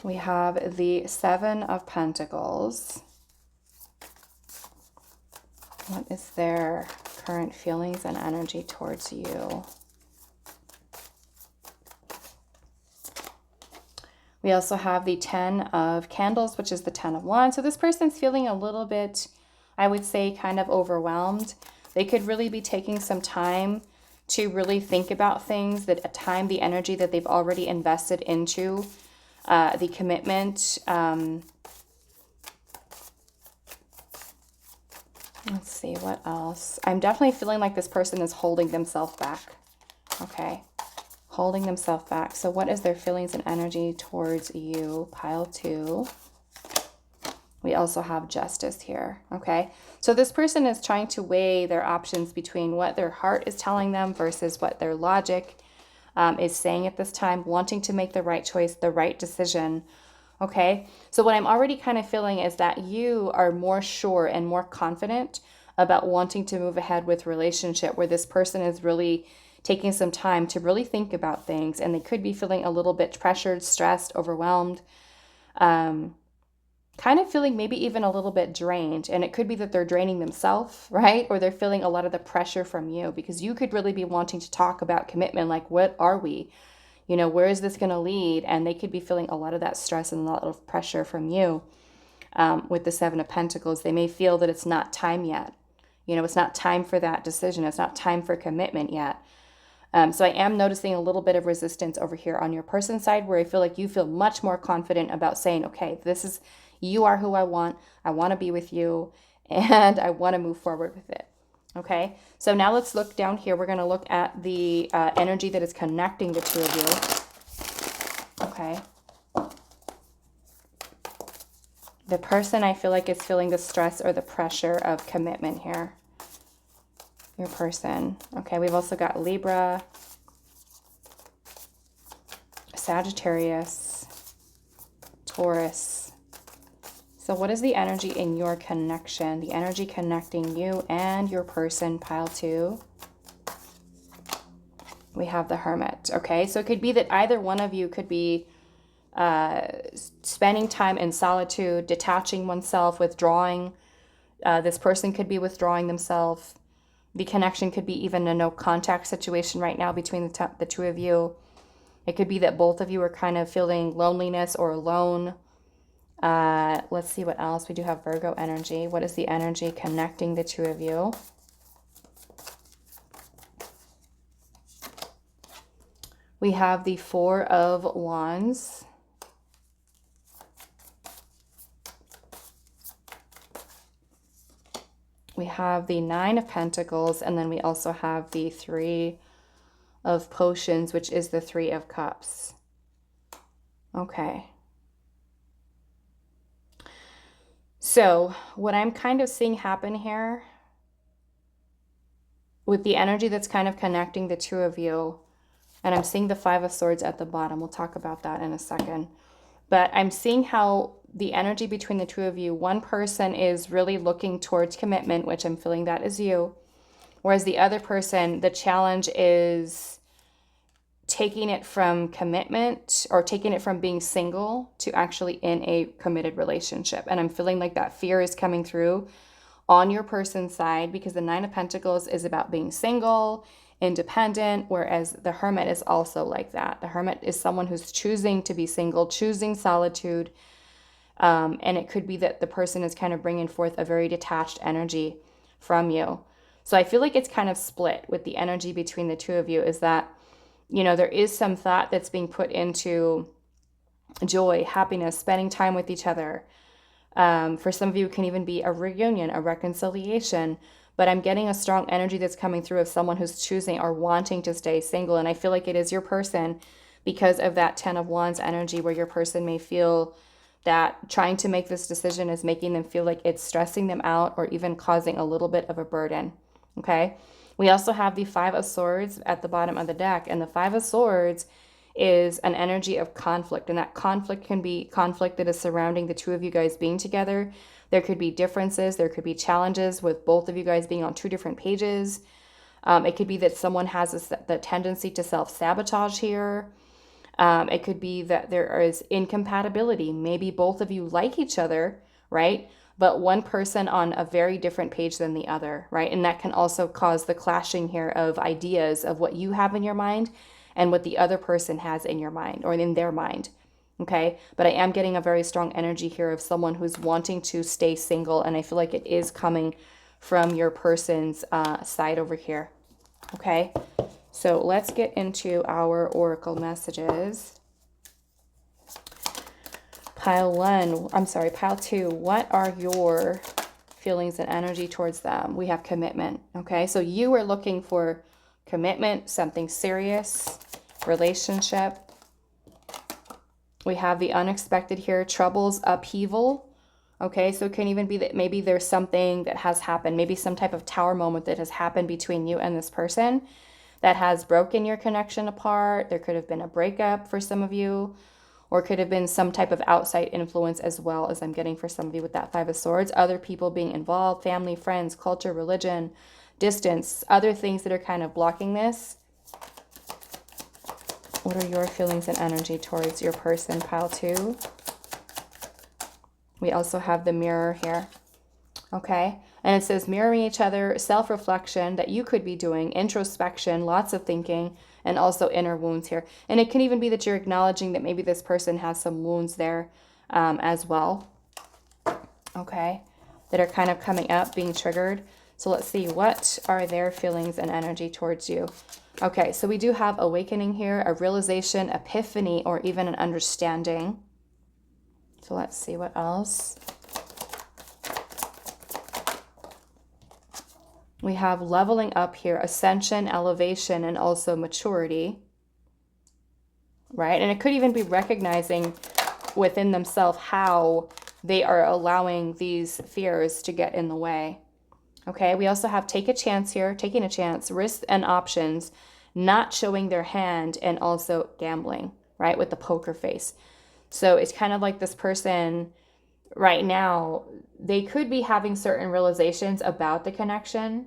We have the 7 of Pentacles. What is their current feelings and energy towards you? We also have the 10 of Candles, which is the 10 of Wands. So this person's feeling a little bit, I would say, kind of overwhelmed. They could really be taking some time to really think about things, the energy that they've already invested into the commitment. Let's see, what else? I'm definitely feeling like this person is holding themselves back. Okay. Holding themselves back. So what is their feelings and energy towards you, pile 2? We also have Justice here, okay? So this person is trying to weigh their options between what their heart is telling them versus what their logic is saying at this time, wanting to make the right choice, the right decision, okay? So what I'm already kind of feeling is that you are more sure and more confident about wanting to move ahead with relationship, where this person is really taking some time to really think about things, and they could be feeling a little bit pressured, stressed, overwhelmed, kind of feeling maybe even a little bit drained. And it could be that they're draining themselves, right? Or they're feeling a lot of the pressure from you, because you could really be wanting to talk about commitment, like, what are we? You know, where is this going to lead? And they could be feeling a lot of that stress and a lot of pressure from you. With the 7 of Pentacles, they may feel that it's not time yet. You know, it's not time for that decision. It's not time for commitment yet. So I am noticing a little bit of resistance over here on your person's side, where I feel like you feel much more confident about saying, okay, you are who I want to be with you, and I want to move forward with it. Okay, so now let's look down here. We're going to look at the energy that is connecting the two of you. Okay. The person, I feel like, is feeling the stress or the pressure of commitment here. Your person. Okay, we've also got Libra, Sagittarius, Taurus. So what is the energy in your connection? The energy connecting you and your person, pile 2. We have the Hermit. Okay, so it could be that either one of you could be spending time in solitude, detaching oneself, withdrawing. This person could be withdrawing themselves. The connection could be even a no contact situation right now between the two of you. It could be that both of you are kind of feeling loneliness or alone. Let's see what else. We do have Virgo energy. What is the energy connecting the two of you? We have the Four of Wands. We have the Nine of Pentacles, and then we also have the Three of Potions, which is the Three of Cups. Okay. So what I'm kind of seeing happen here with the energy that's kind of connecting the two of you, and I'm seeing the Five of Swords at the bottom. We'll talk about that in a second. But I'm seeing how the energy between the two of you, one person is really looking towards commitment, which I'm feeling that is you. Whereas the other person, the challenge is taking it from commitment or taking it from being single to actually in a committed relationship. And I'm feeling like that fear is coming through on your person's side because the Nine of Pentacles is about being single, independent, whereas the Hermit is also like that. The Hermit is someone who's choosing to be single, choosing solitude. And it could be that the person is kind of bringing forth a very detached energy from you. So I feel like it's kind of split with the energy between the two of you, is that, you know, there is some thought that's being put into joy, happiness, spending time with each other. For some of you, it can even be a reunion, a reconciliation. But I'm getting a strong energy that's coming through of someone who's choosing or wanting to stay single. And I feel like it is your person because of that Ten of Wands energy, where your person may feel that trying to make this decision is making them feel like it's stressing them out or even causing a little bit of a burden. Okay. We also have the Five of Swords at the bottom of the deck. And the Five of Swords is an energy of conflict. And that conflict can be conflict that is surrounding the two of you guys being together. There could be differences. There could be challenges with both of you guys being on two different pages. It could be that someone has the tendency to self-sabotage here. It could be that there is incompatibility. Maybe both of you like each other, right? But one person on a very different page than the other, right? And that can also cause the clashing here of ideas of what you have in your mind and what the other person has in your mind or in their mind. Okay, but I am getting a very strong energy here of someone who's wanting to stay single, and I feel like it is coming from your person's side over here. Okay, so let's get into our oracle messages. Pile 2, what are your feelings and energy towards them? We have commitment. Okay, so you are looking for commitment, something serious, relationship. We have the unexpected here, troubles, upheaval. Okay, so it can even be that maybe there's something that has happened, maybe some type of tower moment that has happened between you and this person that has broken your connection apart. There could have been a breakup for some of you, or could have been some type of outside influence as well, as I'm getting for some of you with that Five of Swords. Other people being involved, family, friends, culture, religion, distance, other things that are kind of blocking this. What are your feelings and energy towards your person, pile 2? We also have the Mirror here. Okay, and it says mirroring each other, self-reflection that you could be doing, introspection, lots of thinking, and also inner wounds here. And it can even be that you're acknowledging that maybe this person has some wounds there as well. Okay, that are kind of coming up, being triggered. So let's see, what are their feelings and energy towards you? Okay, so we do have awakening here, a realization, epiphany, or even an understanding. So let's see what else. We have leveling up here, ascension, elevation, and also maturity. Right? And it could even be recognizing within themselves how they are allowing these fears to get in the way. Okay, we also have take a chance here, taking a chance, risks and options, not showing their hand, and also gambling. right? With the poker face. So it's kind of like this person right now, they could be having certain realizations about the connection,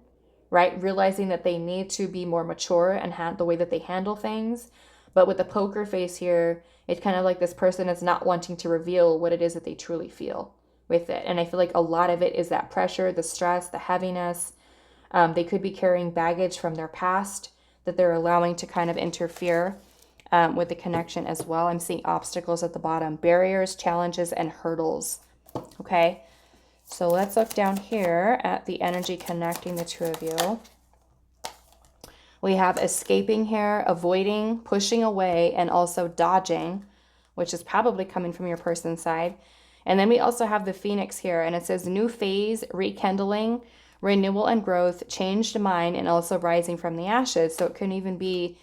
right? Realizing that they need to be more mature and the way that they handle things. But with the poker face here, it's kind of like this person is not wanting to reveal what it is that they truly feel with it. And I feel like a lot of it is that pressure, the stress, the heaviness. They could be carrying baggage from their past that they're allowing to kind of interfere with the connection as well. I'm seeing obstacles at the bottom, barriers, challenges, and hurdles. Okay, so let's look down here at the energy connecting the two of you. We have escaping here, avoiding, pushing away, and also dodging, which is probably coming from your person's side. And then we also have the Phoenix here, and it says new phase, rekindling, renewal and growth, changed mind, and also rising from the ashes. So it can even be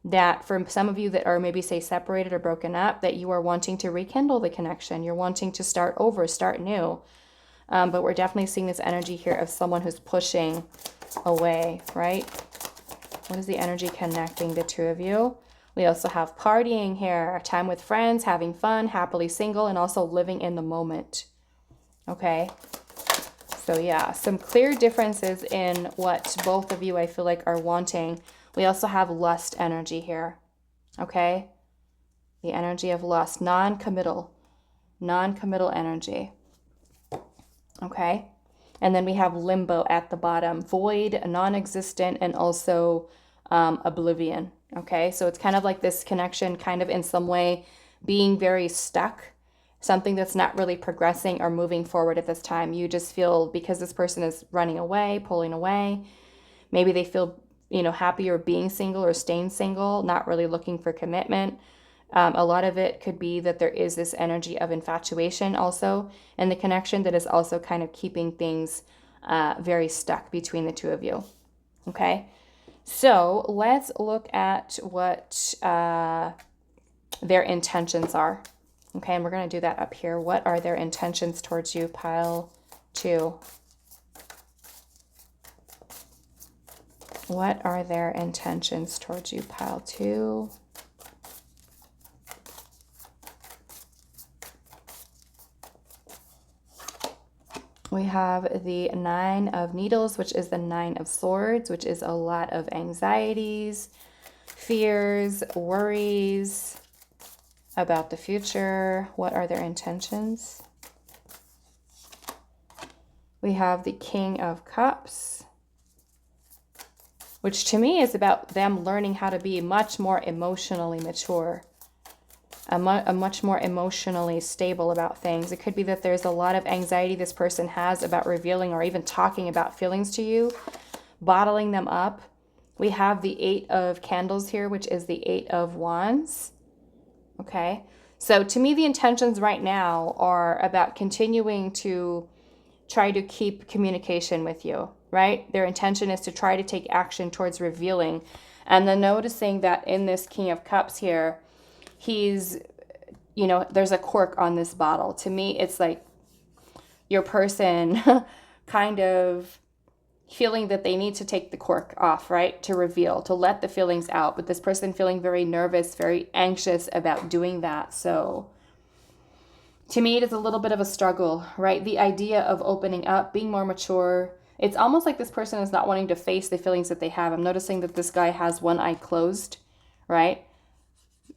that for some of you that are maybe say separated or broken up, that you are wanting to rekindle the connection. You're wanting to start over, start new. But we're definitely seeing this energy here of someone who's pushing away, right? What is the energy connecting the two of you? We also have partying here, time with friends, having fun, happily single, and also living in the moment. Okay. So yeah, some clear differences in what both of you I feel like are wanting. We also have lust energy here. Okay. The energy of lust, non-committal energy. Okay. And then we have limbo at the bottom, void, non-existent, and also oblivion. Okay, so it's kind of like this connection kind of in some way being very stuck, something that's not really progressing or moving forward at this time. You just feel because this person is running away, pulling away, maybe they feel, happier being single or staying single, not really looking for commitment. A lot of it could be that there is this energy of infatuation also in the connection that is also kind of keeping things very stuck between the two of you. Okay, so let's look at what their intentions are. Okay, and we're going to do that up here. What are their intentions towards you, pile 2? What are their intentions towards you, pile 2? We have the 9 of Needles, which is the 9 of Swords, which is a lot of anxieties, fears, worries about the future. What are their intentions? We have the King of Cups, which to me is about them learning how to be much more emotionally mature. A much more emotionally stable about things. It could be that there's a lot of anxiety this person has about revealing or even talking about feelings to you, bottling them up. We have the 8 of Candles here, which is the 8 of Wands. Okay, so to me, the intentions right now are about continuing to try to keep communication with you, right? Their intention is to try to take action towards revealing. And then noticing that in this King of Cups here, he's, there's a cork on this bottle. To me, it's like your person kind of feeling that they need to take the cork off, right? To reveal, to let the feelings out. But this person feeling very nervous, very anxious about doing that. So to me, it is a little bit of a struggle, right? The idea of opening up, being more mature. It's almost like this person is not wanting to face the feelings that they have. I'm noticing that this guy has one eye closed, right?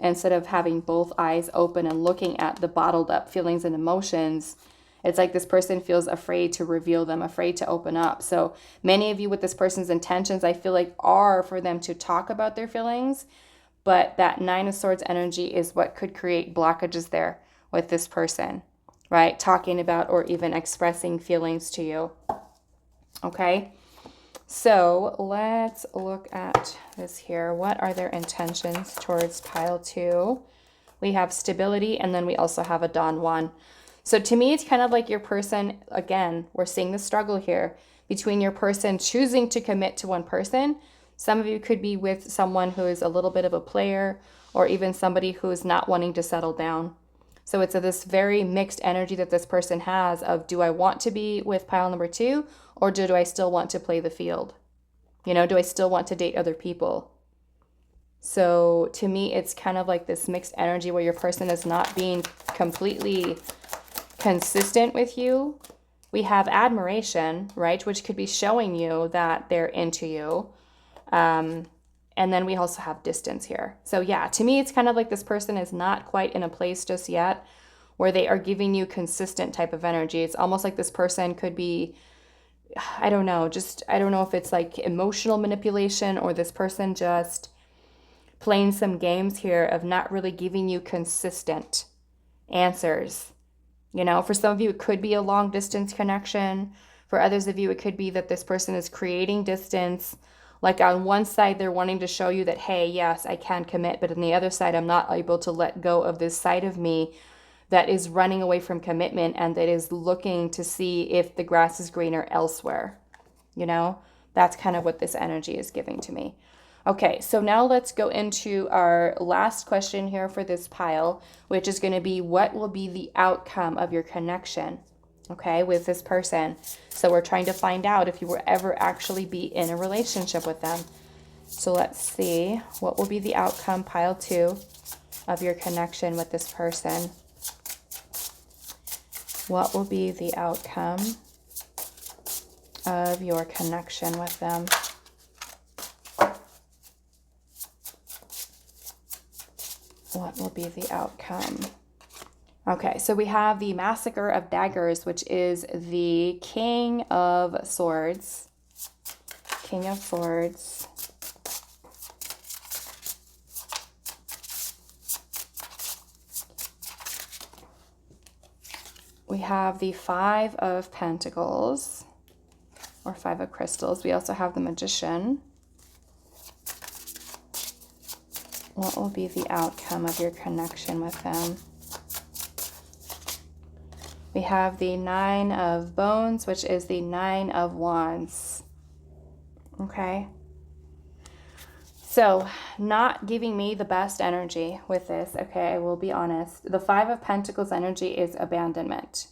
Instead of having both eyes open and looking at the bottled up feelings and emotions, it's like this person feels afraid to reveal them, afraid to open up. So many of you with this person's intentions, I feel like, are for them to talk about their feelings, but that 9 of Swords energy is what could create blockages there with this person, right? Talking about or even expressing feelings to you. Okay. So let's look at this here. What are their intentions towards pile 2? We have stability, and then we also have a Don Juan. So to me, it's kind of like your person, again, we're seeing the struggle here between your person choosing to commit to one person. Some of you could be with someone who is a little bit of a player, or even somebody who is not wanting to settle down. So it's this very mixed energy that this person has of, do I want to be with pile number 2? Or do I still want to play the field? Do I still want to date other people? So to me, it's kind of like this mixed energy where your person is not being completely consistent with you. We have admiration, right? Which could be showing you that they're into you. And then we also have distance here. So yeah, to me, it's kind of like this person is not quite in a place just yet where they are giving you consistent type of energy. It's almost like this person could be, I don't know if it's like emotional manipulation or this person just playing some games here of not really giving you consistent answers. You know, for some of you, it could be a long distance connection. For others of you, it could be that this person is creating distance. Like on one side, they're wanting to show you that, hey, yes, I can commit. But on the other side, I'm not able to let go of this side of me that is running away from commitment and that is looking to see if the grass is greener elsewhere. You know, that's kind of what this energy is giving to me. Okay, so now let's go into our last question here for this pile, which is going to be, what will be the outcome of your connection, okay, with this person? So we're trying to find out if you will ever actually be in a relationship with them. So let's see, what will be the outcome, pile 2, of your connection with this person? What will be the outcome of your connection with them? What will be the outcome? Okay, so we have the Massacre of Daggers, which is the King of Swords. King of Swords. We have the Five of Pentacles, or Five of Crystals. We also have the Magician. What will be the outcome of your connection with them? We have the Nine of Bones, which is the Nine of Wands. Okay. So, not giving me the best energy with this, okay, I will be honest. The Five of Pentacles energy is abandonment.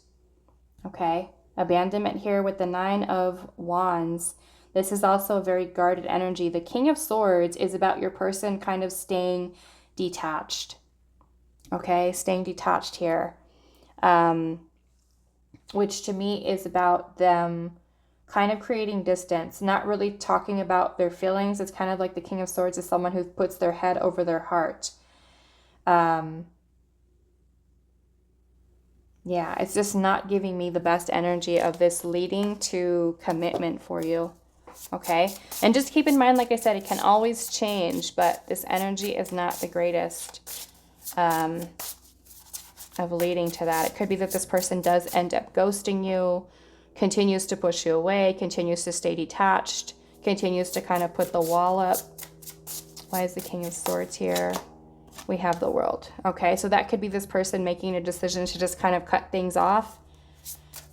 Okay. Abandonment here with the Nine of Wands. This is also a very guarded energy. The King of Swords is about your person kind of staying detached. Okay, staying detached here. Which to me is about them kind of creating distance, not really talking about their feelings. It's kind of like the King of Swords is someone who puts their head over their heart. Yeah, it's just not giving me the best energy of this leading to commitment for you. Okay, and just keep in mind, like I said, it can always change, but this energy is not the greatest of leading to that. It could be that this person does end up ghosting you, continues to push you away, continues to stay detached, continues to kind of put the wall up. Why is the King of Swords here? We have the World. Okay, so that could be this person making a decision to just kind of cut things off.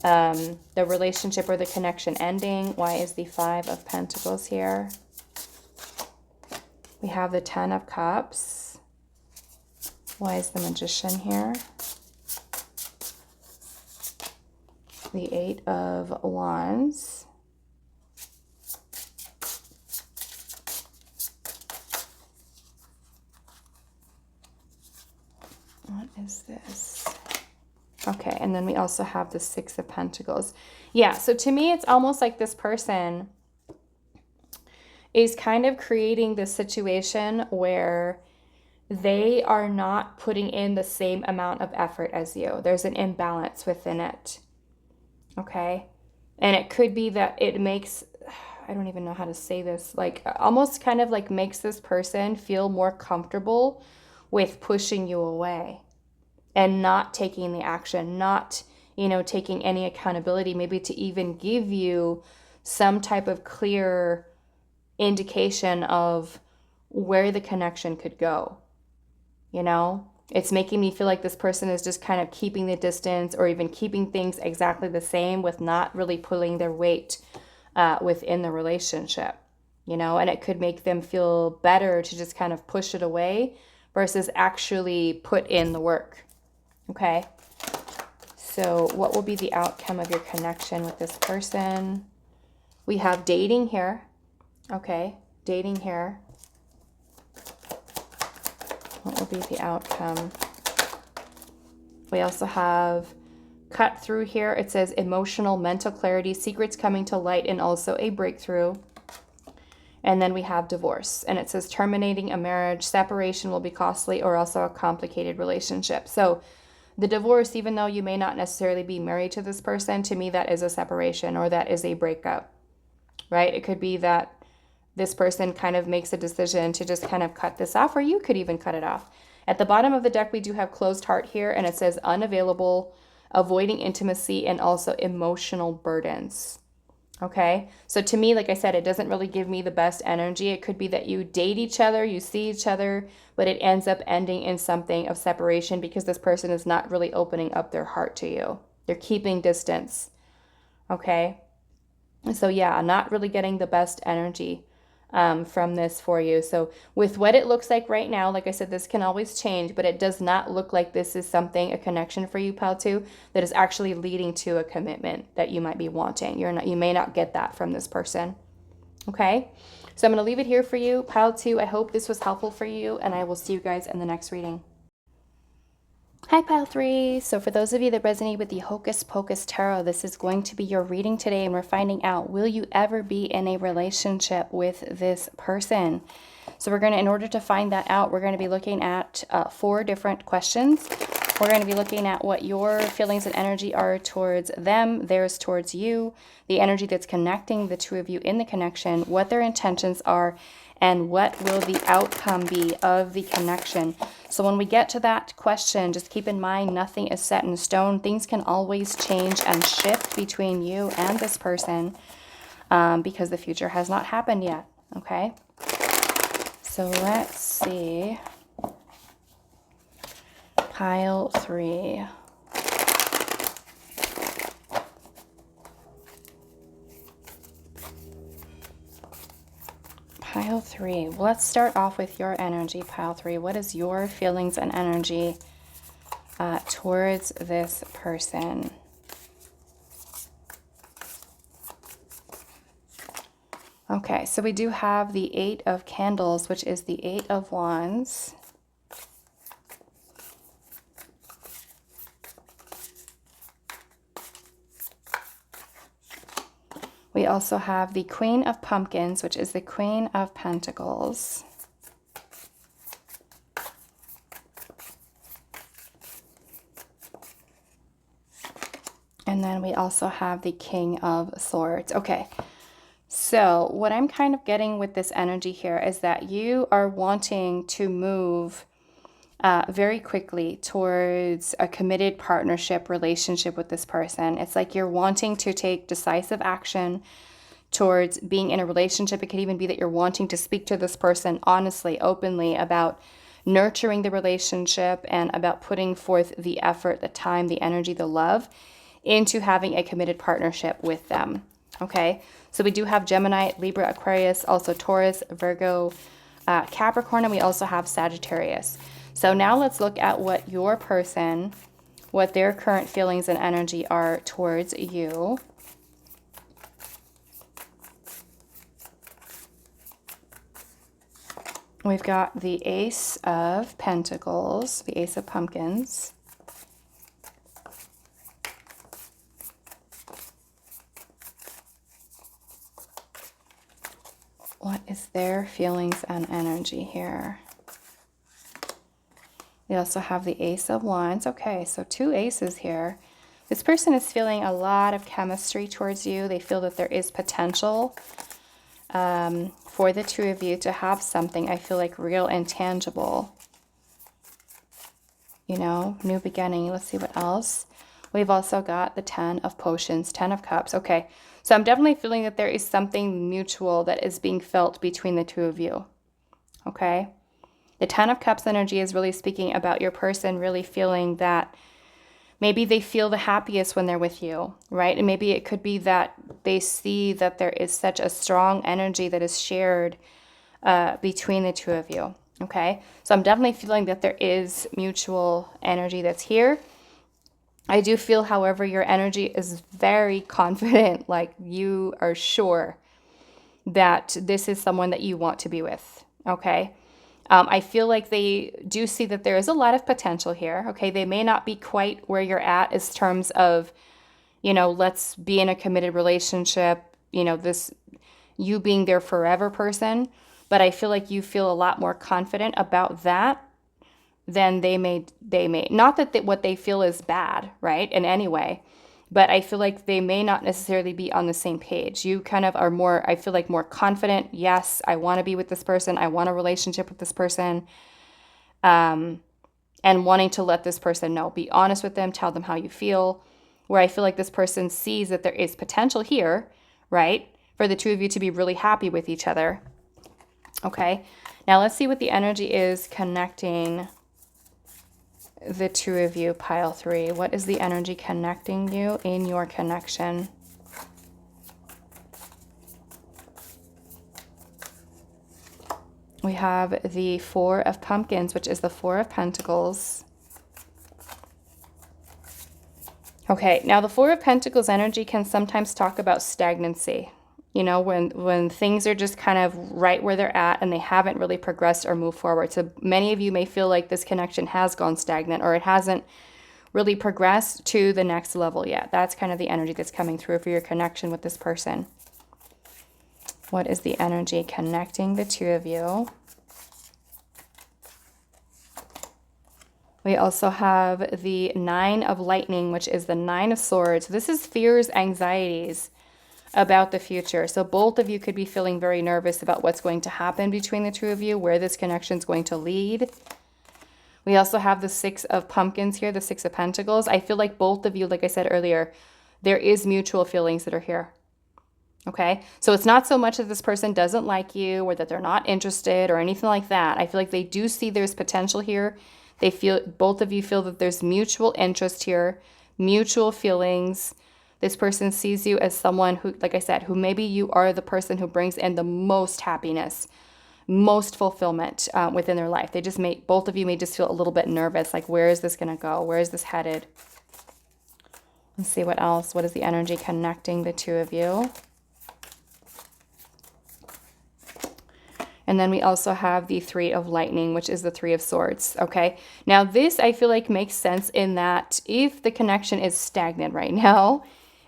The relationship or the connection ending. Why is the Five of Pentacles here? We have the Ten of Cups. Why is the Magician here? The Eight of Wands. What is this? Okay, and then we also have the Six of Pentacles. Yeah, so to me, it's almost like this person is kind of creating this situation where they are not putting in the same amount of effort as you. There's an imbalance within it. Okay? And it could be that it makes, I don't even know how to say this, like almost kind of like makes this person feel more comfortable with pushing you away and not taking the action, not, you know, taking any accountability, maybe to even give you some type of clear indication of where the connection could go. You know, it's making me feel like this person is just kind of keeping the distance or even keeping things exactly the same with not really pulling their weight within the relationship, you know, and it could make them feel better to just kind of push it away versus actually put in the work. Okay. So what will be the outcome of your connection with this person? We have dating here. Okay. Dating here. will be the outcome? We also have cut through here. It says emotional, mental clarity, secrets coming to light, and also a breakthrough. And then we have divorce, and it says terminating a marriage, separation will be costly, or also a complicated relationship. So the divorce, even though you may not necessarily be married to this person, to me that is a separation, or that is a breakup, right? It could be that this person kind of makes a decision to just kind of cut this off, or you could even cut it off. At the bottom of the deck, we do have closed heart here, and it says unavailable, avoiding intimacy, and also emotional burdens. Okay, so to me, like I said, it doesn't really give me the best energy. It could be that you date each other, you see each other, but it ends up ending in something of separation because this person is not really opening up their heart to you. They're keeping distance. Okay, so yeah, not really getting the best energy from this for you. So with what it looks like right now, like I said, this can always change, but it does not look like this is something, a connection for you, Pile 2, that is actually leading to a commitment that you might be wanting. You may not get that from this person. Okay, so I'm going to leave it here for you, Pile 2. I hope this was helpful for you, and I will see you guys in the next reading. Hi, Pile 3. So for those of you that resonate with the Hocus Pocus Tarot, this is going to be your reading today, and we're finding out, will you ever be in a relationship with this person? So we're going to, in order to find that out, we're going to be looking at 4 different questions. We're going to be looking at what your feelings and energy are towards them, theirs towards you, the energy that's connecting the two of you in the connection, what their intentions are, and what will the outcome be of the connection. So when we get to that question, just keep in mind nothing is set in stone. Things can always change and shift between you and this person because the future has not happened yet, okay? So let's see. Pile 3. Pile 3. Well, let's start off with your energy, Pile 3. What is your feelings and energy towards this person? Okay, so we do have the 8 of Candles, which is the 8 of Wands. We also have the Queen of Pumpkins, which is the Queen of Pentacles. And then we also have the King of Swords. Okay, so what I'm kind of getting with this energy here is that you are wanting to move very quickly towards a committed partnership relationship with this person. It's like you're wanting to take decisive action towards being in a relationship. It could even be that you're wanting to speak to this person honestly, openly about nurturing the relationship and about putting forth the effort, the time, the energy, the love into having a committed partnership with them. Okay, so we do have Gemini, Libra, Aquarius, also Taurus, Virgo, Capricorn, and we also have Sagittarius. So now let's look at what your person, what their current feelings and energy are towards you. We've got the Ace of Pentacles, the Ace of Pumpkins. What is their feelings and energy here? We also have the Ace of Wands. Okay, so 2 aces here. This person is feeling a lot of chemistry towards you. They feel that there is potential for the two of you to have something, I feel like, real and tangible. You know, new beginning. Let's see what else. We've also got the 10 of Potions, 10 of Cups. Okay, so I'm definitely feeling that there is something mutual that is being felt between the two of you. Okay. The 10 of Cups energy is really speaking about your person really feeling that maybe they feel the happiest when they're with you, right? And maybe it could be that they see that there is such a strong energy that is shared between the two of you, okay? So I'm definitely feeling that there is mutual energy that's here. I do feel, however, your energy is very confident, like you are sure that this is someone that you want to be with, okay? I feel like they do see that there is a lot of potential here. Okay, they may not be quite where you're at as terms of, let's be in a committed relationship, this you being their forever person. But I feel like you feel a lot more confident about that than they may. Not that what they feel is bad, right, in any way. But I feel like they may not necessarily be on the same page. You kind of are more, I feel like, more confident. Yes, I want to be with this person. I want a relationship with this person. And wanting to let this person know. Be honest with them. Tell them how you feel. Where I feel like this person sees that there is potential here, right? For the two of you to be really happy with each other. Okay. Now let's see what the energy is connecting the two of you, pile 3. What is the energy connecting you in your connection? We have the 4 of Pumpkins, which is the 4 of Pentacles. Okay, now the 4 of Pentacles energy can sometimes talk about stagnancy. When things are just kind of right where they're at and they haven't really progressed or moved forward. So many of you may feel like this connection has gone stagnant or it hasn't really progressed to the next level yet. That's kind of the energy that's coming through for your connection with this person. What is the energy connecting the two of you? We also have the 9 of Lightning, which is the 9 of Swords. This is fears, anxieties about the future. So both of you could be feeling very nervous about what's going to happen between the two of you, where this connection is going to lead. We also have the 6 of Pumpkins here, the 6 of Pentacles. I feel like both of you, like I said earlier, there is mutual feelings that are here. Okay, so it's not so much that this person doesn't like you or that they're not interested or anything like that. I feel like they do see there's potential here. They feel, both of you feel that there's mutual interest here, mutual feelings. This person sees you as someone who, like I said, who maybe you are the person who brings in the most happiness, most fulfillment within their life. They just both of you may just feel a little bit nervous, like, where is this going to go? Where is this headed? Let's see what else. What is the energy connecting the two of you? And then we also have the 3 of Lightning, which is the 3 of Swords, okay? Now this, I feel like, makes sense in that if the connection is stagnant right now,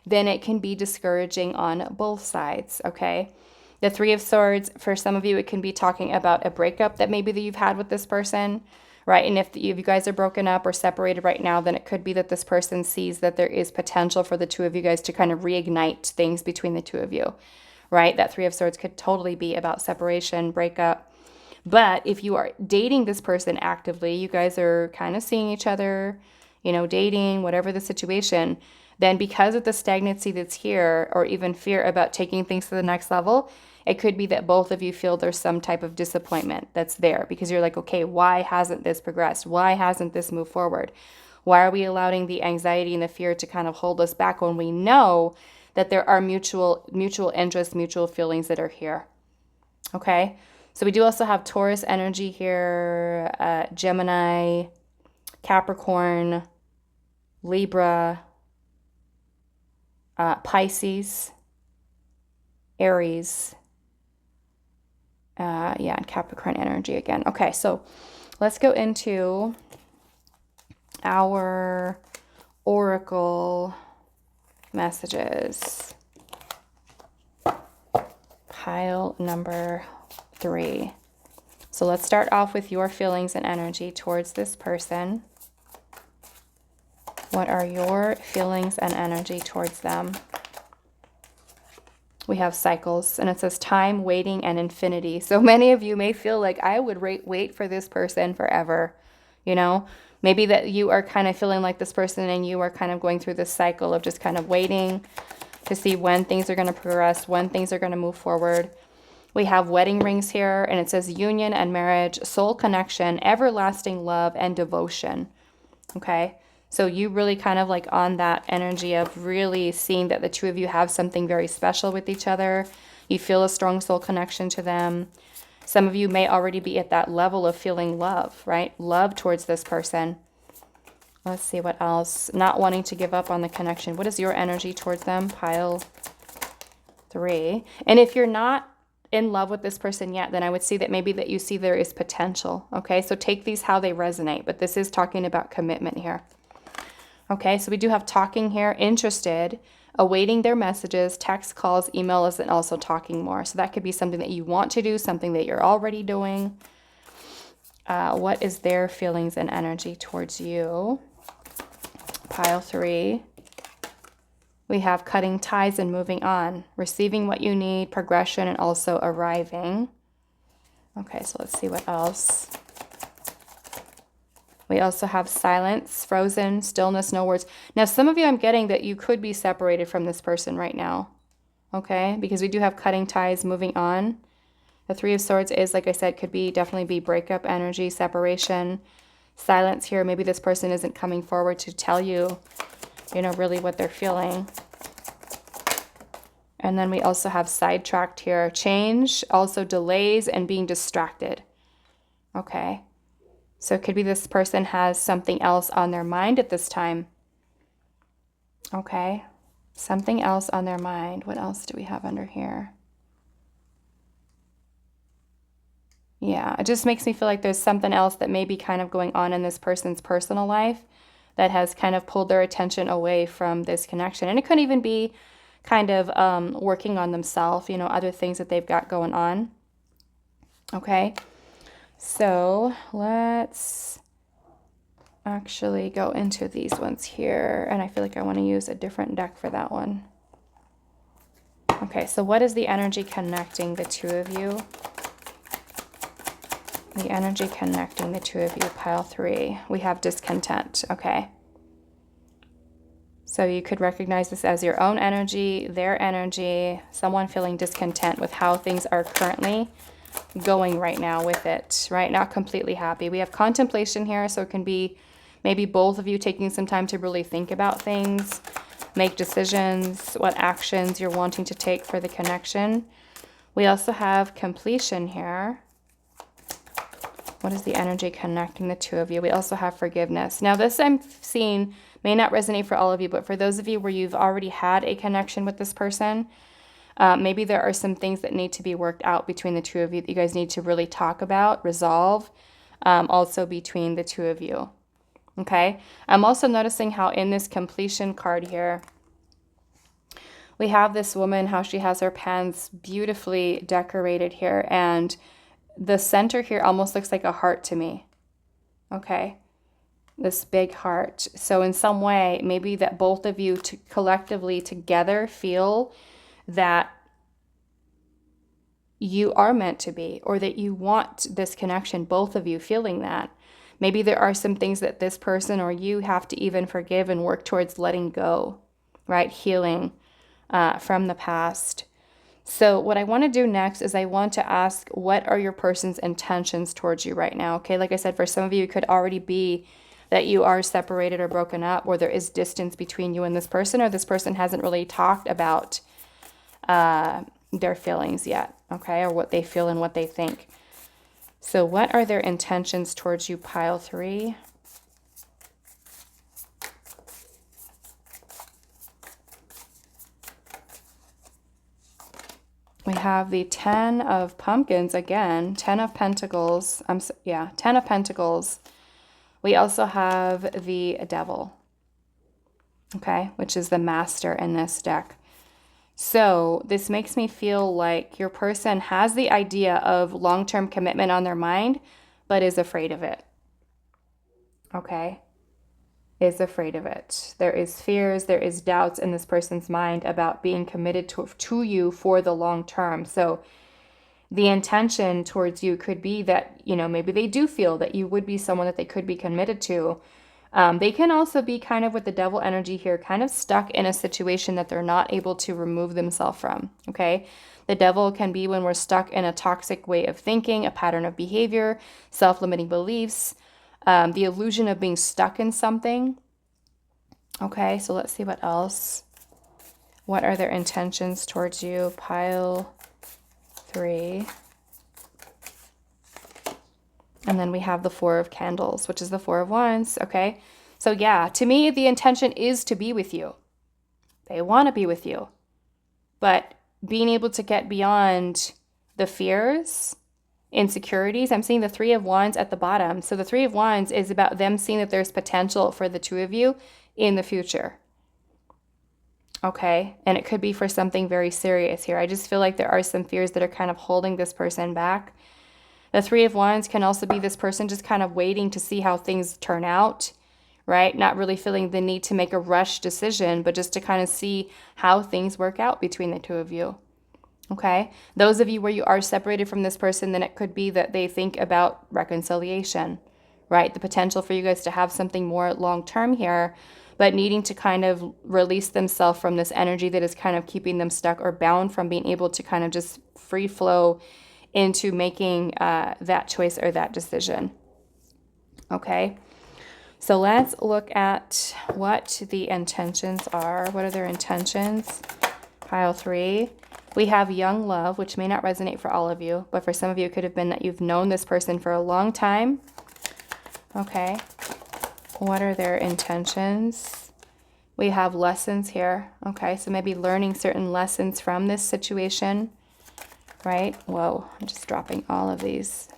then it can be discouraging on both sides, okay? The 3 of Swords, for some of you, it can be talking about a breakup that maybe that you've had with this person, right? And if you guys are broken up or separated right now, then it could be that this person sees that there is potential for the two of you guys to kind of reignite things between the two of you. Right? That 3 of Swords could totally be about separation, breakup. But if you are dating this person actively, you guys are kind of seeing each other, dating, whatever the situation, then because of the stagnancy that's here, or even fear about taking things to the next level, it could be that both of you feel there's some type of disappointment that's there because you're like, okay, why hasn't this progressed? Why hasn't this moved forward? Why are we allowing the anxiety and the fear to kind of hold us back when we know that there are mutual interests, mutual feelings that are here? Okay, so we do also have Taurus energy here, Gemini, Capricorn, Libra, Pisces, Aries, and Capricorn energy again. Okay, so let's go into our oracle messages. Pile number 3. So let's start off with your feelings and energy towards this person. What are your feelings and energy towards them? We have cycles, and it says time, waiting, and infinity. So many of you may feel like, I would wait for this person forever. Maybe that you are kind of feeling like this person and you are kind of going through this cycle of just kind of waiting to see when things are going to progress, when things are going to move forward. We have wedding rings here, and it says union and marriage, soul connection, everlasting love, and devotion. Okay, so you really kind of like on that energy of really seeing that the two of you have something very special with each other. You feel a strong soul connection to them. Some of you may already be at that level of feeling love, right? Love towards this person. Let's see what else. Not wanting to give up on the connection. What is your energy towards them? Pile 3. And if you're not in love with this person yet, then I would see that maybe that you see there is potential. Okay, so take these how they resonate, but this is talking about commitment here. Okay, so we do have talking here, interested, awaiting their messages, text, calls, emails, and also talking more. So that could be something that you want to do, something that you're already doing. What is their feelings and energy towards you? Pile 3. We have cutting ties and moving on, receiving what you need, progression, and also arriving. Okay, so let's see what else. We also have silence, frozen, stillness, no words. Now, some of you, I'm getting that you could be separated from this person right now. Okay, because we do have cutting ties, moving on. The 3 of Swords is, like I said, could be definitely be breakup energy, separation, silence here. Maybe this person isn't coming forward to tell you, you know, really what they're feeling. And then we also have sidetracked here, change, also delays and being distracted. Okay. So it could be this person has something else on their mind at this time. Okay. Something else on their mind. What else do we have under here? Yeah, it just makes me feel like there's something else that may be kind of going on in this person's personal life that has kind of pulled their attention away from this connection. And it could even be kind of working on themselves, you know, other things that they've got going on. Okay. So let's actually go into these ones here. And I feel like I want to use a different deck for that one. Okay, so what is the energy connecting the 2 of you? The energy connecting the 2 of you, pile 3. We have discontent. Okay. So you could recognize this as your own energy, their energy, someone feeling discontent with how things are currently going right now with it, right? Not completely happy. We have contemplation here, so it can be maybe both of you taking some time to really think about things, make decisions, what actions you're wanting to take for the connection. We also have completion here. What is the energy connecting the 2 of you? We also have forgiveness. Now this I'm seeing may not resonate for all of you, but for those of you where you've already had a connection with this person, maybe there are some things that need to be worked out between the 2 of you that you guys need to really talk about, resolve, also between the 2 of you. Okay. I'm also noticing how in this completion card here, we have this woman, how she has her pants beautifully decorated here. And the center here almost looks like a heart to me. Okay. This big heart. So in some way, maybe that both of you collectively together feel that you are meant to be, or that you want this connection, both of you feeling that. Maybe there are some things that this person or you have to even forgive and work towards letting go, right? Healing from the past. So what I want to do next is I want to ask, what are your person's intentions towards you right now? Okay, like I said, for some of you, it could already be that you are separated or broken up, or there is distance between you and this person, or this person hasn't really talked about their feelings yet, okay, or what they feel and what they think. So what are their intentions towards you, pile 3? We have the 10 of pumpkins again, 10 of pentacles. 10 of pentacles. We also have the devil, okay, which is the master in this deck. So this makes me feel like your person has the idea of long-term commitment on their mind, but is afraid of it. Okay. Is afraid of it. There is fears, there is doubts in this person's mind about being committed to you for the long term. So the intention towards you could be that, you know, maybe they do feel that you would be someone that they could be committed to. They can also be kind of with the devil energy here, kind of stuck in a situation that they're not able to remove themselves from, okay? The devil can be when we're stuck in a toxic way of thinking, a pattern of behavior, self-limiting beliefs, the illusion of being stuck in something. Okay, so let's see what else. What are their intentions towards you? Pile 3. And then we have the 4 of candles, which is the 4 of wands. Okay, so yeah, to me, the intention is to be with you. They want to be with you. But being able to get beyond the fears, insecurities. I'm seeing the Three of Wands at the bottom. So the Three of Wands is about them seeing that there's potential for the two of you in the future. Okay, and it could be for something very serious here. I just feel like there are some fears that are kind of holding this person back. The Three of Wands can also be this person just kind of waiting to see how things turn out, right? Not really feeling the need to make a rush decision, but just to kind of see how things work out between the two of you. Okay, those of you where you are separated from this person, then it could be that they think about reconciliation, right? The potential for you guys to have something more long-term here, but needing to kind of release themselves from this energy that is kind of keeping them stuck or bound from being able to kind of just free flow into making that choice or that decision. Okay, so let's look at what the intentions are. What are their intentions? Pile 3. We have young love, which may not resonate for all of you, but for some of you, it could have been that you've known this person for a long time. Okay. What are their intentions? We have lessons here. Okay, so maybe learning certain lessons from this situation, right? Whoa, I'm just dropping all of these.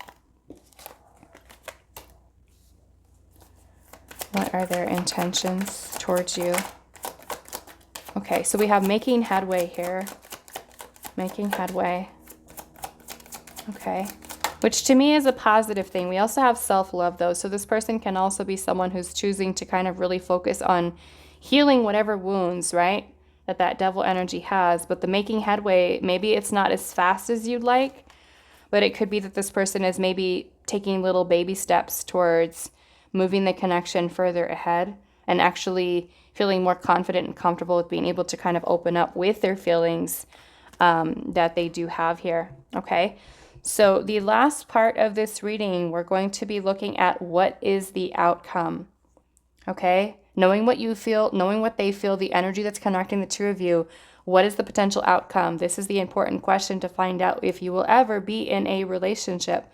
What are their intentions towards you? Okay, so we have making headway here. Making headway. Okay. Which to me is a positive thing. We also have self-love though. So this person can also be someone who's choosing to kind of really focus on healing whatever wounds, right? That devil energy has. But the making headway, maybe it's not as fast as you'd like, but it could be that this person is maybe taking little baby steps towards moving the connection further ahead and actually feeling more confident and comfortable with being able to kind of open up with their feelings that they do have here. Okay. So the last part of this reading, we're going to be looking at what is the outcome. Okay. Knowing what you feel, knowing what they feel, the energy that's connecting the two of you. What is the potential outcome? This is the important question to find out if you will ever be in a relationship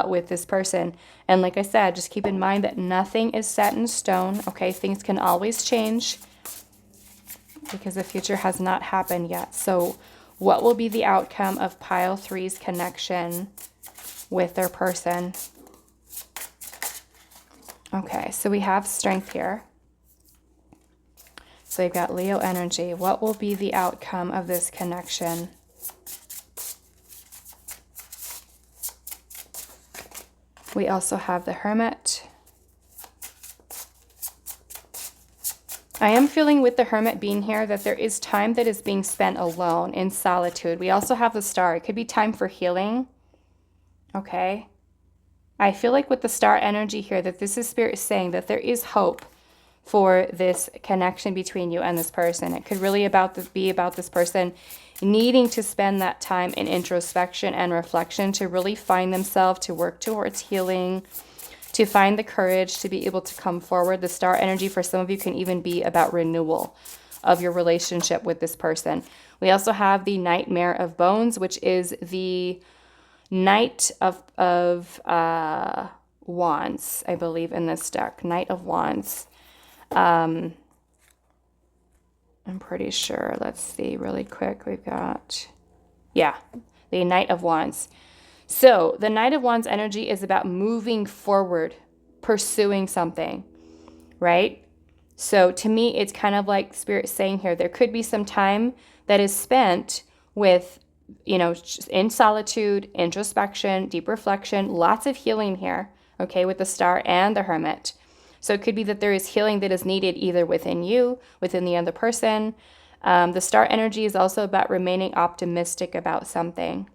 with this person. And like I said, just keep in mind that nothing is set in stone. Okay. Things can always change because the future has not happened yet. So what will be the outcome of pile 3's connection with their person? Okay, so we have strength here. So you've got Leo energy. What will be the outcome of this connection? We also have the Hermit. I am feeling with the Hermit being here that there is time that is being spent alone in solitude. We also have the Star. It could be time for healing. Okay. I feel like with the Star energy here that this is Spirit saying that there is hope for this connection between you and this person. It could really be about this person needing to spend that time in introspection and reflection to really find themselves, to work towards healing, to find the courage to be able to come forward. The Star energy for some of you can even be about renewal of your relationship with this person. We also have the Nightmare of Bones, which is the Knight of Wands, I believe, in this deck. Knight of Wands. I'm pretty sure. Let's see really quick. We've got, yeah, the Knight of Wands. So the Knight of Wands energy is about moving forward, pursuing something, right? So to me, it's kind of like Spirit saying here, there could be some time that is spent with, you know, in solitude, introspection, deep reflection, lots of healing here, okay, with the Star and the Hermit. So it could be that there is healing that is needed either within you, within the other person. The Star energy is also about remaining optimistic about something.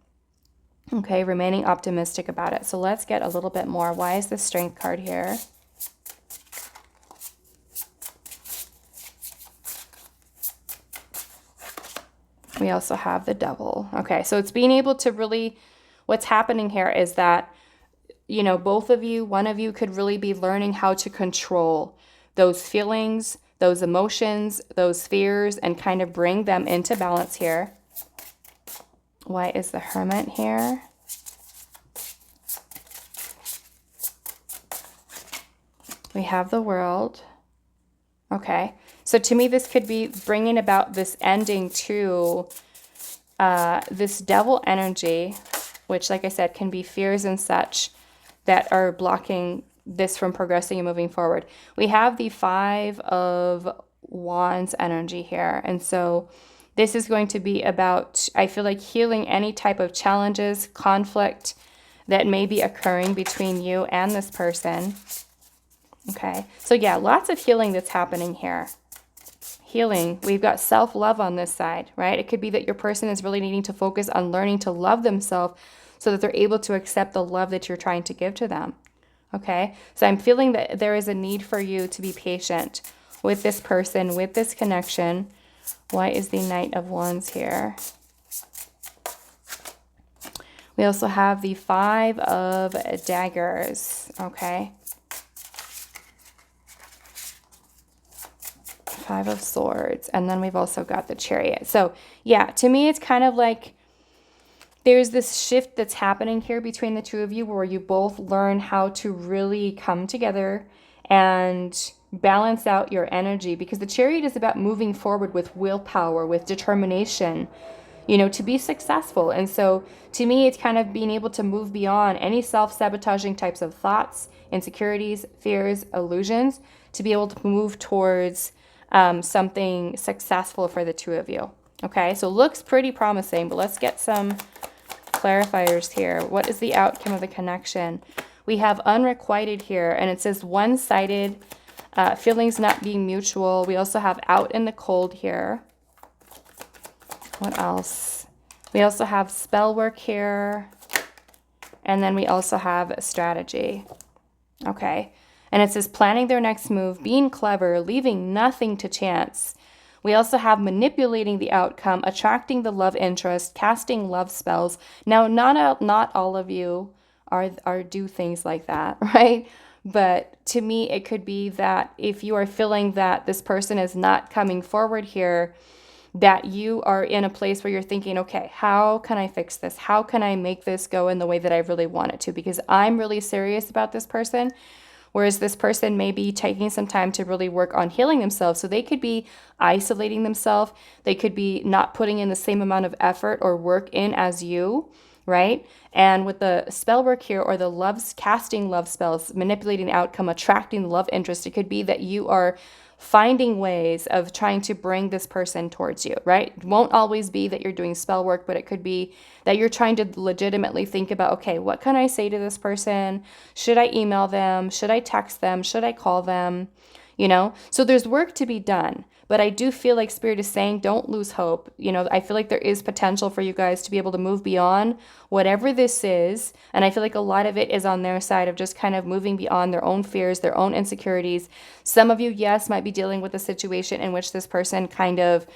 Okay, remaining optimistic about it. So let's get a little bit more. Why is the Strength card here? We also have the Devil. Okay, so it's being able to really, what's happening here is that, you know, both of you, one of you could really be learning how to control those feelings, those emotions, those fears, and kind of bring them into balance here. Why is the Hermit here? We have the World. Okay. So to me, this could be bringing about this ending to this Devil energy. which, like I said, can be fears and such that are blocking this from progressing and moving forward. We have the Five of Wands energy here. And so this is going to be about, I feel like, healing any type of challenges, conflict that may be occurring between you and this person. Okay, so yeah, lots of healing that's happening here. Healing, we've got self-love on this side, right? It could be that your person is really needing to focus on learning to love themselves so that they're able to accept the love that you're trying to give to them. Okay, so I'm feeling that there is a need for you to be patient with this person, with this connection. Why is the Knight of Wands here? We also have the Five of Daggers, okay? Five of Swords, and then we've also got the Chariot. So yeah, to me, it's kind of like there's this shift that's happening here between the two of you where you both learn how to really come together and balance out your energy, because the Chariot is about moving forward with willpower, with determination, you know, to be successful. And so to me, it's kind of being able to move beyond any self-sabotaging types of thoughts, insecurities, fears, illusions, to be able to move towards something successful for the two of you. Okay, so looks pretty promising, but let's get some clarifiers here. What is the outcome of the connection? We have unrequited here, and it says one-sided, feelings not being mutual. We also have out in the cold here. What else? We also have spell work here, and then we also have strategy. Okay, and it says planning their next move, being clever, leaving nothing to chance. We also have manipulating the outcome, attracting the love interest, casting love spells. Now, not all of you are do things like that, right? But to me, it could be that if you are feeling that this person is not coming forward here, that you are in a place where you're thinking, okay, how can I fix this? How can I make this go in the way that I really want it to? Because I'm really serious about this person. Whereas this person may be taking some time to really work on healing themselves. So they could be isolating themselves. They could be not putting in the same amount of effort or work in as you, right? And with the spell work here, or the casting love spells, manipulating the outcome, attracting the love interest, it could be that you are finding ways of trying to bring this person towards you, right? It won't always be that you're doing spell work, but it could be that you're trying to legitimately think about, okay, what can I say to this person? Should I email them? Should I text them? Should I call them? You know, so there's work to be done. But I do feel like Spirit is saying, don't lose hope. You know, I feel like there is potential for you guys to be able to move beyond whatever this is. And I feel like a lot of it is on their side of just kind of moving beyond their own fears, their own insecurities. Some of you, yes, might be dealing with a situation in which this person kind of,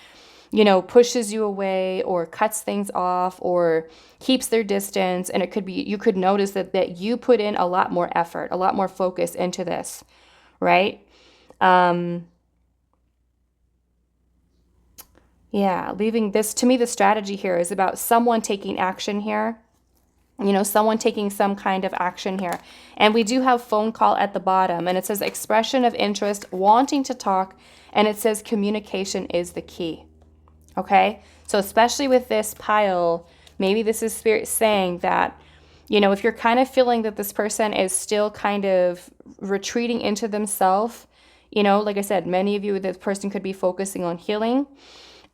you know, pushes you away or cuts things off or keeps their distance. And it could be, you could notice that you put in a lot more effort, a lot more focus into this, right? Yeah, leaving this, to me, the strategy here is about someone taking action here. You know, someone taking some kind of action here. And we do have phone call at the bottom, and it says expression of interest, wanting to talk, and it says communication is the key. Okay? So especially with this pile, maybe this is Spirit saying that, you know, if you're kind of feeling that this person is still kind of retreating into themselves, you know, like I said, many of you, this person could be focusing on healing.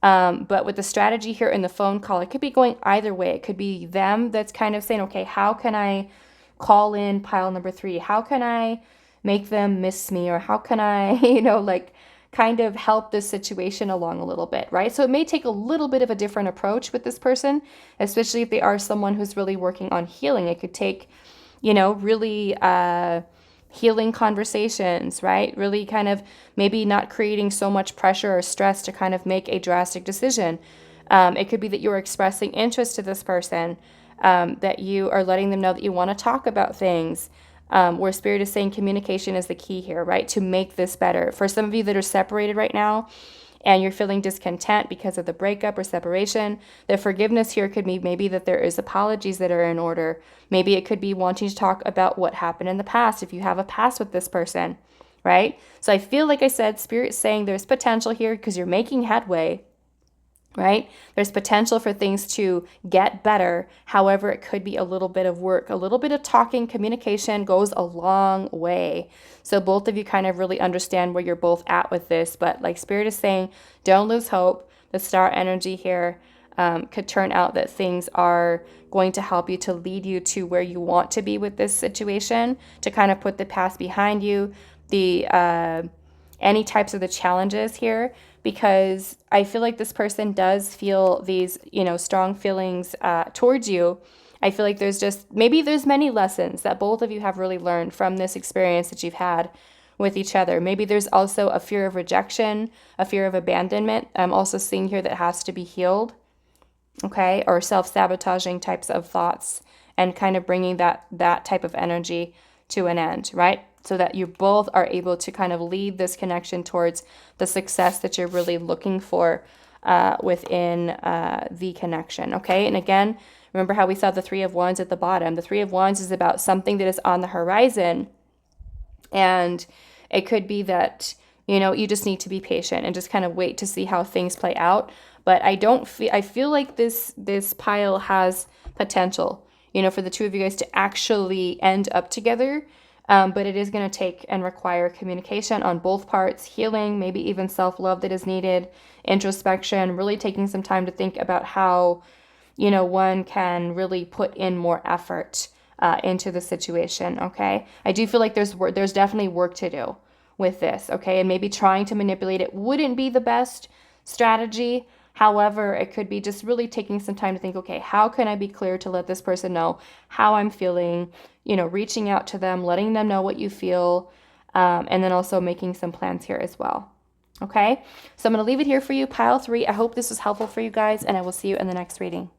But with the strategy here in the phone call, it could be going either way. It could be them that's kind of saying, okay, how can I call in pile number 3? How can I make them miss me? Or how can I, you know, like kind of help this situation along a little bit, right? So it may take a little bit of a different approach with this person, especially if they are someone who's really working on healing. It could take, you know, really, healing conversations, right? Really kind of maybe not creating so much pressure or stress to kind of make a drastic decision. It could be that you're expressing interest to this person, that you are letting them know that you want to talk about things, where Spirit is saying communication is the key here, right? To make this better. For some of you that are separated right now, and you're feeling discontent because of the breakup or separation, the forgiveness here could be maybe that there is apologies that are in order. Maybe it could be wanting to talk about what happened in the past, if you have a past with this person, right? So I feel like I said, Spirit's saying there's potential here because you're making headway. right? There's potential for things to get better. However, it could be a little bit of work. A little bit of talking, communication goes a long way. So both of you kind of really understand where you're both at with this. But like Spirit is saying, don't lose hope. The star energy here could turn out that things are going to help you to lead you to where you want to be with this situation, to kind of put the past behind you, the any types of the challenges here, because I feel like this person does feel these, strong feelings towards you. I feel like maybe there's many lessons that both of you have really learned from this experience that you've had with each other. Maybe there's also a fear of rejection, a fear of abandonment. I'm also seeing here that has to be healed, okay? Or self-sabotaging types of thoughts, and kind of bringing that type of energy to an end, right? So that you both are able to kind of lead this connection towards the success that you're really looking for within the connection, okay? And again, remember how we saw the Three of Wands at the bottom. The Three of Wands is about something that is on the horizon, and it could be that, you just need to be patient and just kind of wait to see how things play out. But I feel like this pile has potential, for the two of you guys to actually end up together. But it is going to take and require communication on both parts, healing, maybe even self-love that is needed, introspection, really taking some time to think about how, one can really put in more effort into the situation, okay? I do feel like there's definitely work to do with this, okay? And maybe trying to manipulate it wouldn't be the best strategy. However, it could be just really taking some time to think, okay, how can I be clear to let this person know how I'm feeling, reaching out to them, letting them know what you feel, and then also making some plans here as well. Okay, so I'm going to leave it here for you, pile 3. I hope this was helpful for you guys, and I will see you in the next reading.